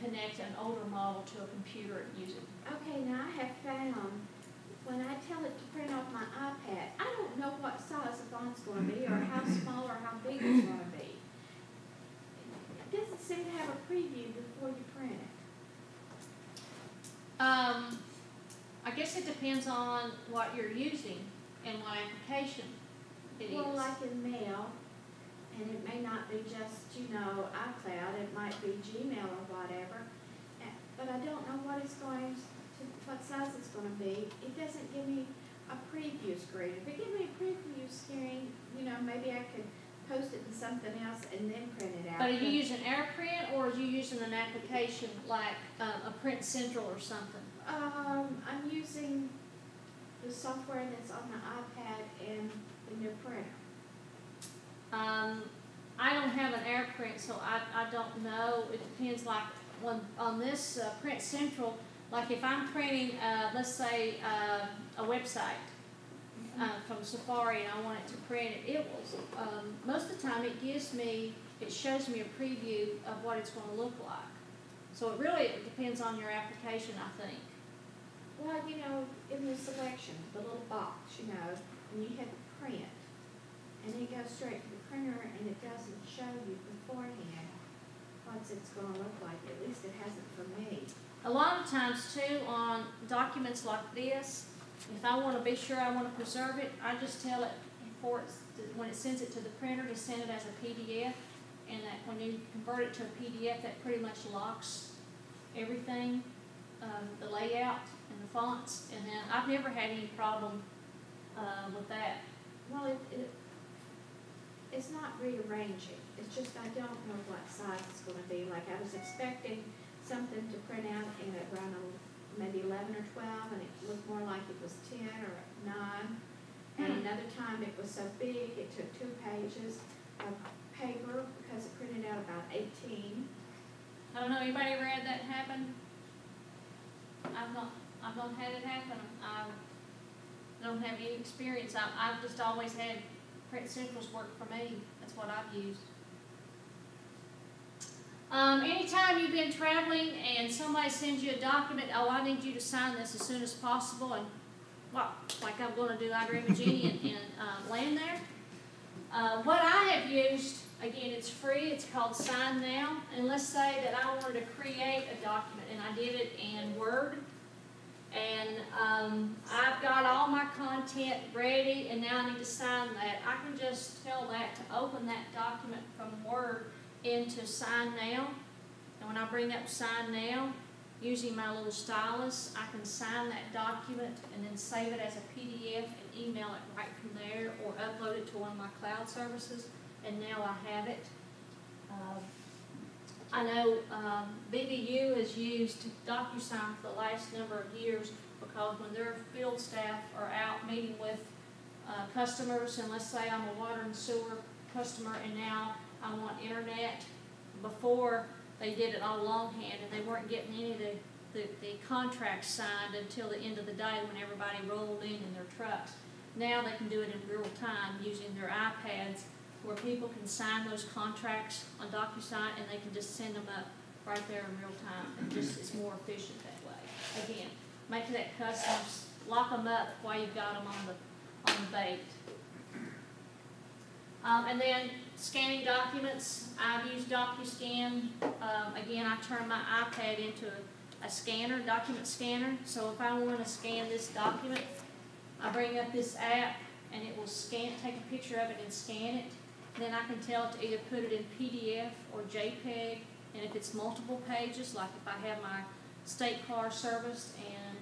connect an older model to a computer and use it. Okay, now I have found, when I tell it to print off my iPad, I don't know what size the font's going to be, or how small or how big it's going to be. It doesn't seem to have a preview before you print it. I guess it depends on what you're using and what application it is. Well, like in mail, and it may not be just, iCloud, it might be Gmail or whatever, but I don't know what size it's going to be. It doesn't give me a preview screen. If it gives me a preview screen, maybe I could post it in something else and then print it out. But are you using AirPrint, or are you using an application like a Print Central or something? I'm using the software that's on the iPad and the new printer. I don't have an AirPrint, so I don't know. It depends, like on this Print Central, like if I'm printing, let's say, a website from Safari and I want it to print it, it will, most of the time it shows me a preview of what it's going to look like. So it depends on your application, I think. Well, in the selection, the little box, and you hit print, and it goes straight to the printer, and it doesn't show you beforehand what it's going to look like. At least it hasn't for me. A lot of times, too, on documents like this, if I want to be sure I want to preserve it, I just tell it when it sends it to the printer to send it as a PDF, and that when you convert it to a PDF, that pretty much locks everything, the layout and the fonts, and then I've never had any problem with that. Well, it's not rearranging. It's just I don't know what size it's going to be. Like I was expecting something to print out in around maybe 11 or 12, and it looked more like it was 10 or 9. And another time it was so big, it took 2 pages of paper because it printed out about 18. I don't know, anybody ever had that happen? I've not had it happen. I don't have any experience. I've just always had Print Central's work for me. That's what I've used. Anytime you've been traveling and somebody sends you a document, I need you to sign this as soon as possible, and like I'm going to do out here in Virginia and land there. What I have used, again, it's free. It's called Sign Now. And let's say that I wanted to create a document, and I did it in Word. And I've got all my content ready, and now I need to sign that. I can just tell that to open that document from Word into Sign Now. And when I bring up Sign Now, using my little stylus, I can sign that document and then save it as a PDF and email it right from there, or upload it to one of my cloud services, and now I have it. I know BVU has used DocuSign for the last number of years, because when their field staff are out meeting with customers, and let's say I'm a water and sewer customer and now I want internet. Before, they did it all longhand and they weren't getting any of the the contracts signed until the end of the day when everybody rolled in their trucks. Now they can do it in real time using their iPads, where people can sign those contracts on DocuSign and they can just send them up right there in real time. And just it's more efficient that way. Again, make that customs, lock them up while you've got them on the bait. And then scanning documents, I've used DocuScan. Again, I turn my iPad into a scanner, document scanner. So if I want to scan this document, I bring up this app and it will scan, take a picture of it and scan it. Then I can tell it to either put it in PDF or JPEG. And if it's multiple pages, like if I have my state car serviced and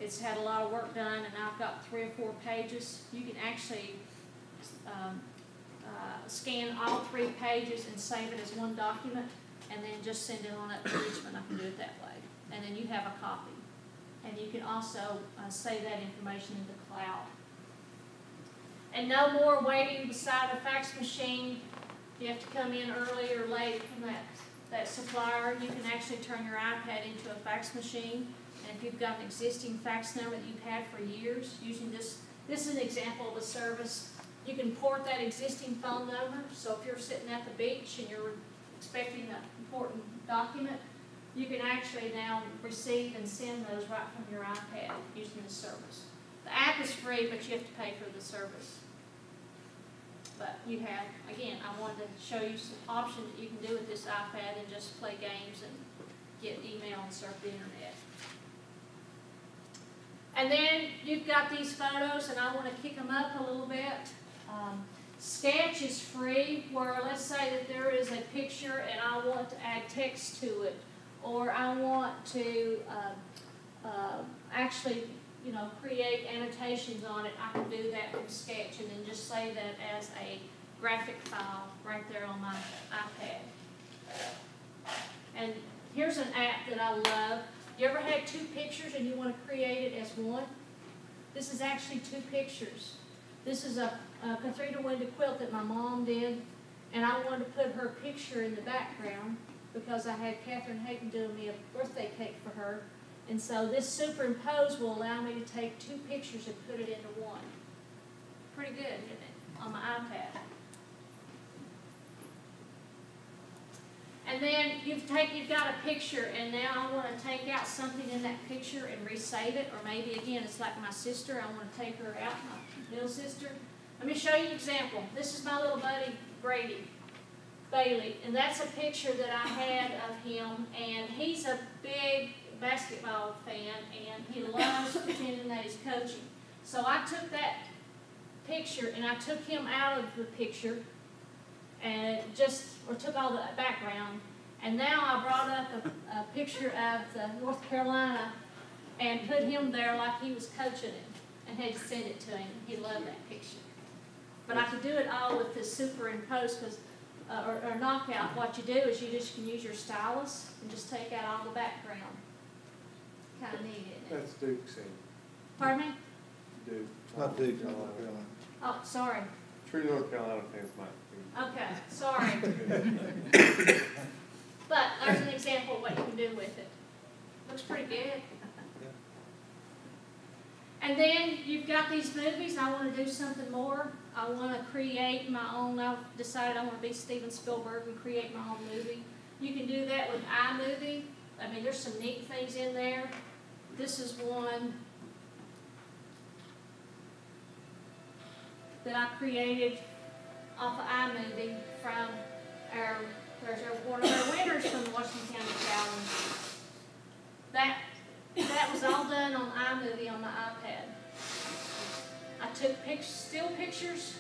it's had a lot of work done and I've got 3 or 4 pages, you can actually scan all 3 pages and save it as one document and then just send it on up to Richmond. I can do it that way. And then you have a copy. And you can also save that information in the cloud. And no more waiting beside a fax machine. You have to come in early or late from that supplier. You can actually turn your iPad into a fax machine. And if you've got an existing fax number that you've had for years, using this is an example of a service. You can port that existing phone number. So if you're sitting at the beach and you're expecting an important document, you can actually now receive and send those right from your iPad using the service. The app is free, but you have to pay for the service. But you have, again, I wanted to show you some options that you can do with this iPad and just play games and get email and surf the internet. And then you've got these photos, and I want to kick them up a little bit. Sketch is free, where let's say that there is a picture and I want to add text to it, or I want to actually, create annotations on it. I can do that from Sketch and then just save that as a graphic file right there on my iPad. And here's an app that I love. You ever had 2 pictures and you want to create it as one? This is actually 2 pictures. This is a cathedral window quilt that my mom did, and I wanted to put her picture in the background because I had Catherine Hayden doing me a birthday cake for her. And so this superimpose will allow me to take 2 pictures and put it into one. Pretty good, isn't it? On my iPad. And then you've got a picture, and now I want to take out something in that picture and resave it. Or maybe, again, it's like my sister. I want to take her out, my little sister. Let me show you an example. This is my little buddy, Bailey. And that's a picture that I had of him. And he's a big basketball fan, and he loves pretending that he's coaching. So I took that picture, and I took him out of the picture, and took all the background, and now I brought up a picture of the North Carolina and put him there like he was coaching it, and had to send it to him. He loved that picture. But I could do it all with this superimpose, because or knockout. What you do is you just can use your stylus and just take out all the background. Kind of neat, isn't it? That's Duke's in. Pardon me? Duke. Not Duke. Oh, sorry. True North Carolina fans might be. Okay, sorry. But there's an example of what you can do with it. Looks pretty good. And then you've got these movies. I want to do something more. I want to create my own. I've decided I want to be Steven Spielberg and create my own movie. You can do that with iMovie. I mean, there's some neat things in there. This is one that I created off of iMovie from one of our winners from the Washington County Challenge. That was all done on iMovie on my iPad. I took still pictures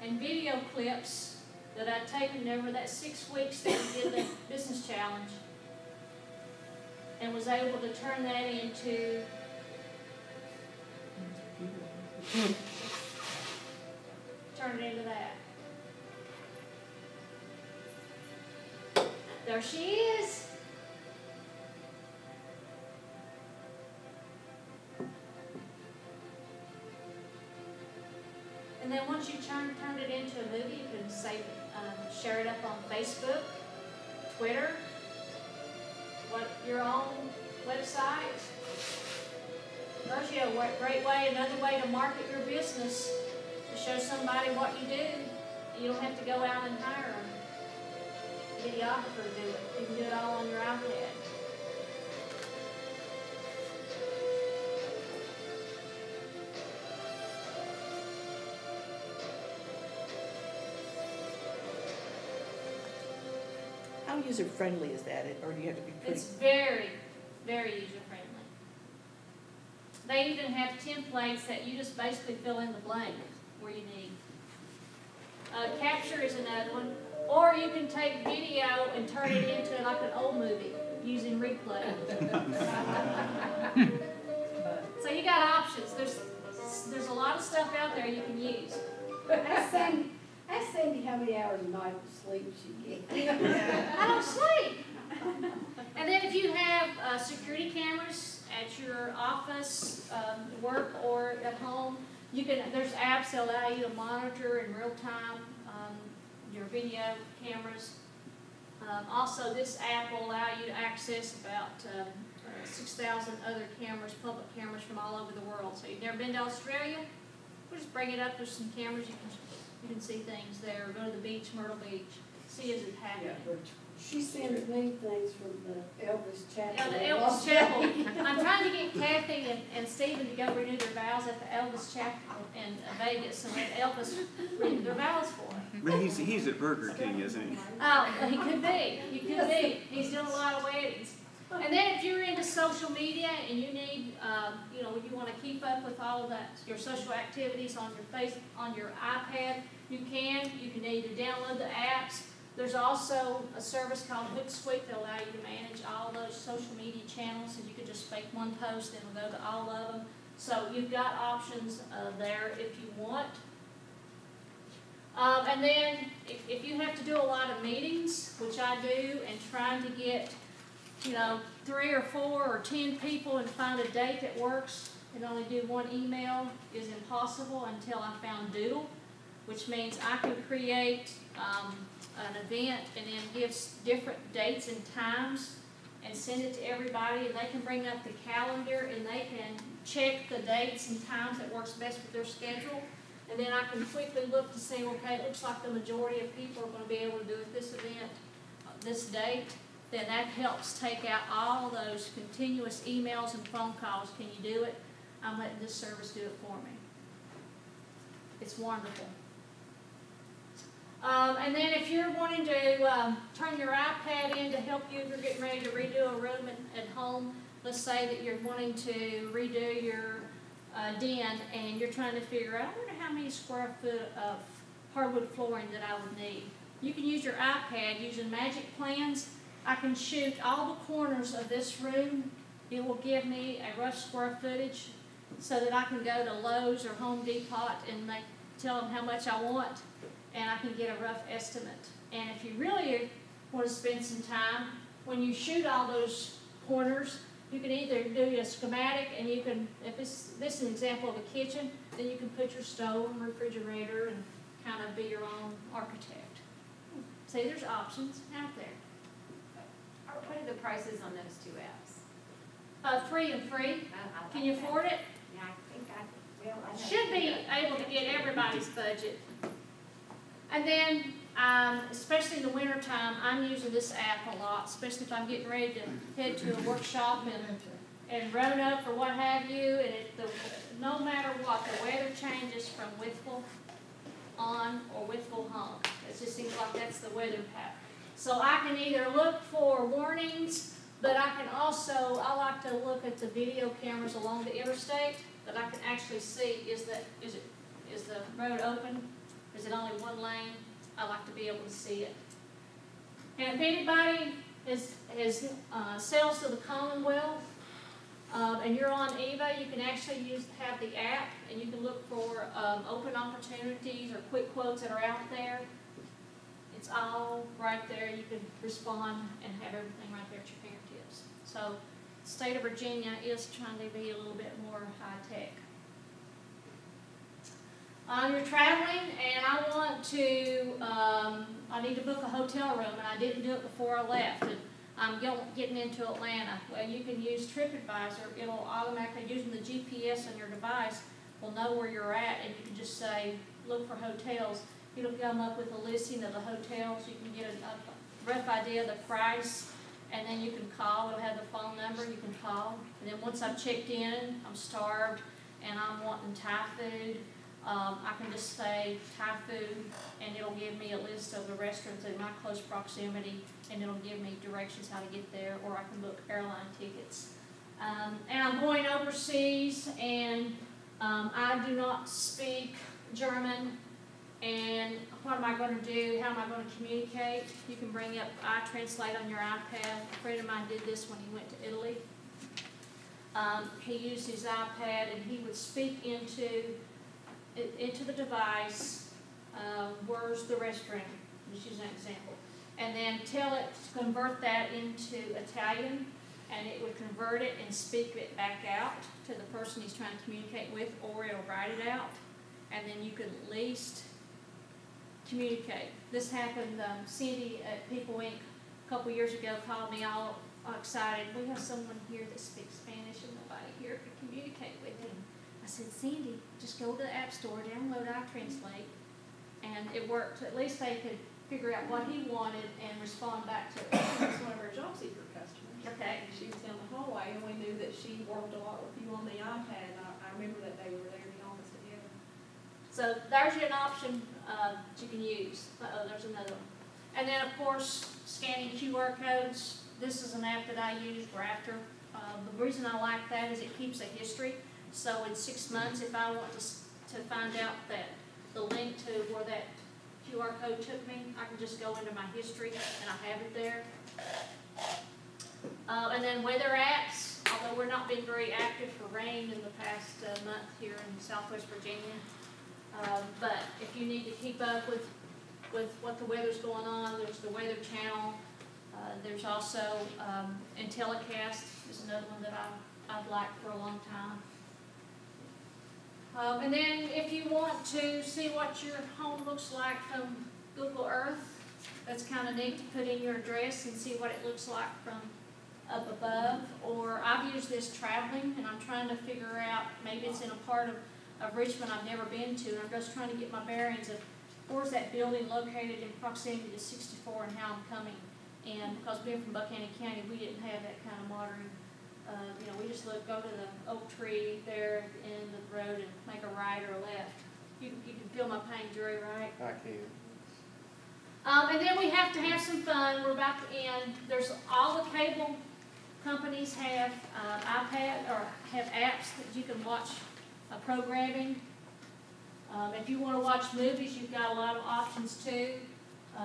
and video clips that I'd taken over that 6 weeks that we did the business challenge, and was able to turn that into that. There she is. And then once you turn it into a movie, you can save it, share it up on Facebook, Twitter, your own website. There's you a great way, another way to market your business, to show somebody what you do. You don't have to go out and hire a videographer to do it. You can do it all on your iPad. How user-friendly is that, or do you have to be pretty? It's very, very user-friendly. They even have templates that you just basically fill in the blank where you need. Capture is another one. Or you can take video and turn it into like an old movie using replay. So you got options. There's a lot of stuff out there you can use. Ask Sandy how many hours a night of sleep she gets. I don't sleep. And then if you have security cameras at your office, work, or at home, there's apps that allow you to monitor in real time your video cameras. Also, this app will allow you to access about 6,000 other cameras, public cameras from all over the world. So you've never been to Australia? We'll just bring it up. There's some cameras you can see things there. Go to the beach, Myrtle Beach, see as it's happening. Yeah, she sends me things from the Elvis Chapel. Yeah, the Elvis Chapel. I'm trying to get Kathy and Stephen to go renew their vows at the Elvis Chapel in Vegas, and let Elvis renew their vows for them. But he's at Burger King, isn't he? Oh, he could be. He could be. He's doing a lot of weddings. And then if you're into social media and you need, you want to keep up with all of that, your social activities on your iPad, you can. You can either download the apps. There's also a service called Hootsuite that allows you to manage all those social media channels, and you can just make one post and it'll go to all of them. So you've got options there if you want. And then if you have to do a lot of meetings, which I do, and trying to get 3 or 4 or 10 people and find a date that works and only do one email is impossible until I found Doodle, which means I can create an event and then give different dates and times and send it to everybody, and they can bring up the calendar and they can check the dates and times that works best with their schedule. And then I can quickly look to see, okay, it looks like the majority of people are going to be able to do it this event, this date. Then that helps take out all those continuous emails and phone calls. Can you do it? I'm letting this service do it for me. It's wonderful. And then if you're wanting to turn your iPad in to help you if you're getting ready to redo a room at home, let's say that you're wanting to redo your den and you're trying to figure out, I wonder how many square foot of hardwood flooring that I would need. You can use your iPad using Magic Plans. I can shoot all the corners of this room. It will give me a rough square footage so that I can go to Lowe's or Home Depot and tell them how much I want, and I can get a rough estimate. And if you really want to spend some time, when you shoot all those corners, you can either do a schematic, and you can, if this is an example of a kitchen, then you can put your stove and refrigerator and kind of be your own architect. See, there's options out there. What are the prices on those 2 apps? Free and free. Can you afford it? Yeah, I think I will. Should be able to get everybody's budget. And then, especially in the wintertime, I'm using this app a lot, especially if I'm getting ready to head to a workshop and run up or what have you. And no matter what, the weather changes from withful on or withful home. It just seems like that's the weather pattern. So I can either look for warnings, but I can also, I like to look at the video cameras along the interstate that I can actually see, is the road open? Is it only one lane? I like to be able to see it. And if anybody sells to the Commonwealth, and you're on eBay, you can actually have the app, and you can look for open opportunities or quick quotes that are out there. It's all right there. You can respond and have everything right there at your fingertips. So the state of Virginia is trying to be a little bit more high-tech. You're traveling, and I want to, I need to book a hotel room, and I didn't do it before I left. And I'm getting into Atlanta. Well, you can use TripAdvisor. It'll automatically, using the GPS on your device, will know where you're at, and you can just say, look for hotels. It'll come up with a listing of the hotels. You can get a rough idea of the price, and then you can call. It'll have the phone number. You can call. And then once I've checked in, I'm starved, and I'm wanting Thai food, I can just say Thai food, and it'll give me a list of the restaurants in my close proximity, and it'll give me directions how to get there, or I can book airline tickets. And I'm going overseas, and I do not speak German, and what am I going to do? How am I going to communicate? You can bring up iTranslate on your iPad. A friend of mine did this when he went to Italy. He used his iPad, and he would speak into the device, where's the restroom, just use an example, and then tell it to convert that into Italian, and it would convert it and speak it back out to the person he's trying to communicate with, or it'll write it out, and then you can at least communicate. This happened, Cindy at People Inc. a couple years ago called me all excited. We have someone here that speaks Spanish and nobody here can communicate with him. I said, Sandy, just go to the App Store, download iTranslate, and it worked. At least they could figure out what he wanted and respond back to it. That's one of our job seeker customers. Okay. She was down the hallway, and we knew that she worked a lot with you on the iPad, and I remember that they were there in the office together. So there's an option that you can use. There's another one. And then, of course, scanning QR codes. This is an app that I use, Grafter. The reason I like that is it keeps a history. So in 6 months, if I want to find out that the link to where that QR code took me, I can just go into my history and I have it there. And then weather apps, although we're not been very active for rain in the past month here in Southwest Virginia. But if you need to keep up with what the weather's going on, there's the Weather Channel. There's also IntelliCast is another one that I've liked for a long time. And then if you want to see what your home looks like from Google Earth, that's kind of neat to put in your address and see what it looks like from up above. Or I've used this traveling, and I'm trying to figure out, maybe it's in a part of Richmond I've never been to, and I'm just trying to get my bearings of where's that building located in proximity to 64 and how I'm coming. And because being from Buchanan County, we didn't have that kind of modern, we just go to the oak tree there at the end of the road and make a right or a left. You can feel my pain, Drew, right? I can. And then we have to have some fun. We're about to end. There's all the cable companies have iPad or have apps that you can watch programming. If you want to watch movies, you've got a lot of options too.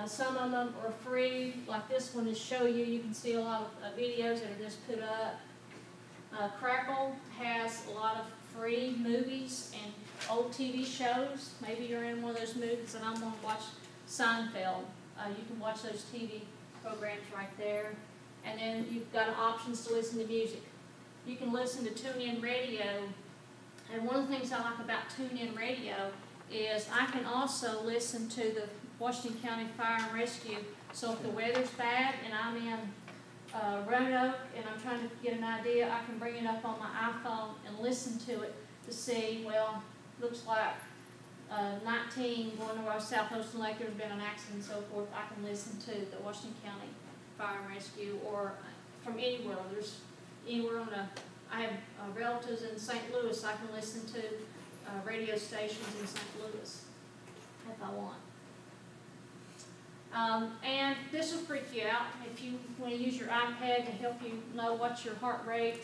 Some of them are free, like this one is Show You. You can see a lot of videos that are just put up. Crackle has a lot of free movies and old TV shows. Maybe you're in one of those movies and I'm going to watch Seinfeld. You can watch those TV programs right there. And then you've got options to listen to music. You can listen to TuneIn Radio. And one of the things I like about TuneIn Radio is I can also listen to the Washington County Fire and Rescue. So if the weather's bad and I'm in Roanoke and I'm trying to get an idea, I can bring it up on my iPhone and listen to it to see, well, looks like 19 going to our South Holston Lake, there's been an accident and so forth. I can listen to the Washington County Fire and Rescue, or from anywhere. There's anywhere on I have relatives in St. Louis. I can listen to radio stations in St. Louis if I want. And this will freak you out if you want to use your iPad to help you know what your heart rate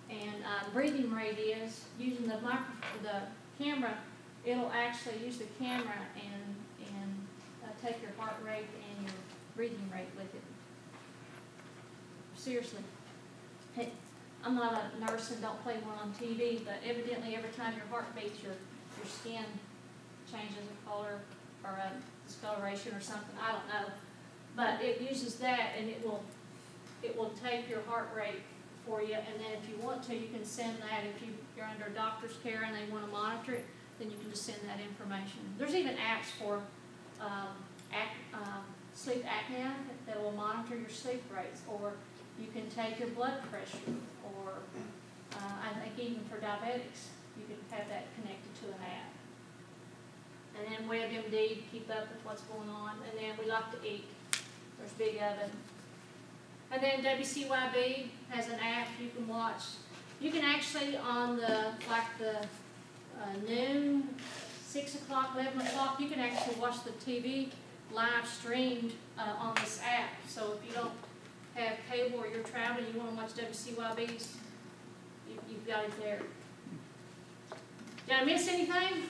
and breathing rate is. Using the camera, it'll actually use the camera and take your heart rate and your breathing rate with it. Seriously. Hey, I'm not a nurse and don't play one on TV, but evidently every time your heart beats, your skin changes a color or a discoloration or something. I don't know. But it uses that and it will take your heart rate for you, and then if you want to, you can send that. If you're under doctor's care and they want to monitor it, then you can just send that information. There's even apps for sleep apnea that will monitor your sleep rates, or You can take your blood pressure, or I think even for diabetics, you can have that connected to an app. And then WebMD, keep up with what's going on. And then we like to eat. There's Big Oven. And then WCYB has an app you can watch. You can actually on the noon, 6 o'clock, 11 o'clock, you can actually watch the TV live streamed on this app. So if you don't have cable or you're traveling, you want to watch WCYBs, you've got it there. Did I miss anything?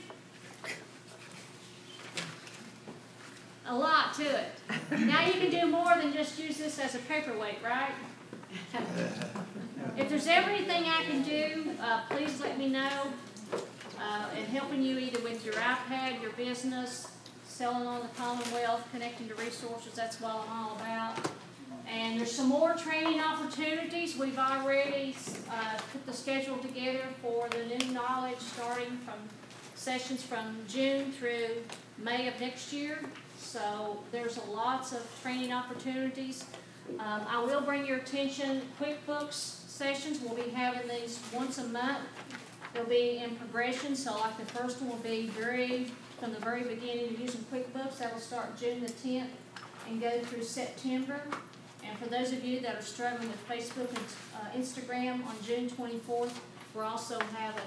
A lot to it. Now you can do more than just use this as a paperweight, right? If there's ever anything I can do, please let me know. And helping you either with your iPad, your business, selling on the Commonwealth, connecting to resources, that's what I'm all about. And there's some more training opportunities. We've already put the schedule together for the new knowledge, starting from sessions from June through May of next year. So there's lots of training opportunities. I will bring your attention, QuickBooks sessions. We'll be having these once a month. They'll be in progression, so like the first one will be from the very beginning of using QuickBooks. That will start June the 10th and go through September. And for those of you that are struggling with Facebook and Instagram, on June 24th, we're also having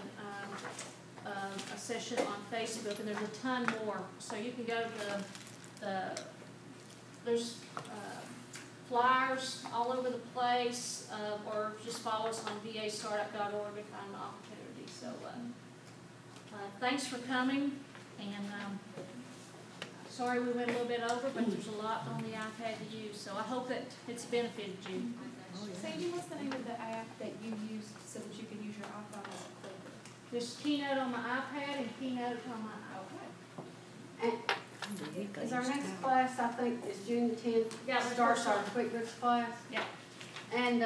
a session on Facebook, and there's a ton more. So you can go to there's flyers all over the place, or just follow us on vastartup.org and find the opportunity. So thanks for coming, and sorry we went a little bit over, but there's a lot on the iPad to use, so I hope that it's benefited you. Sandy, what's the name of the app that you use so that you can use your iPhone as a clicker? There's Keynote on my iPad and Keynote on my iPad. Is our next class, I think, is June the 10th? Yeah, starts our QuickBooks class. Yeah. And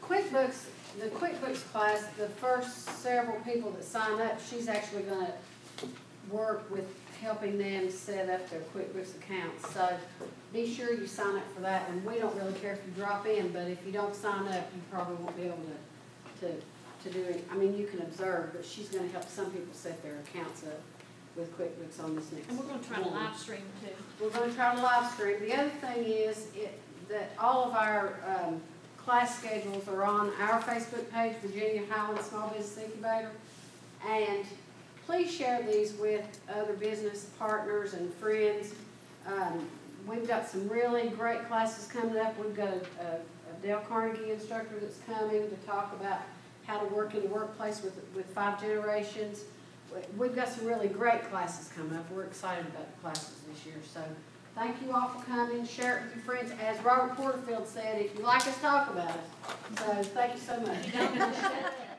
QuickBooks, the QuickBooks class, the first several people that sign up, she's actually going to work with helping them set up their QuickBooks accounts. So be sure you sign up for that. And we don't really care if you drop in, but if you don't sign up, you probably won't be able to do it. I mean, you can observe, but she's going to help some people set their accounts up with QuickBooks on this next. And we're going to try to live stream too. We're going to try to live stream. The other thing is that all of our class schedules are on our Facebook page, Virginia Highlands Small Business Incubator. And please share these with other business partners and friends. We've got some really great classes coming up. We've got a Dale Carnegie instructor that's coming to talk about how to work in the workplace with 5 generations. We've got some really great classes coming up. We're excited about the classes this year. So thank you all for coming. Share it with your friends. As Robert Porterfield said, if you like us, talk about us. So thank you so much.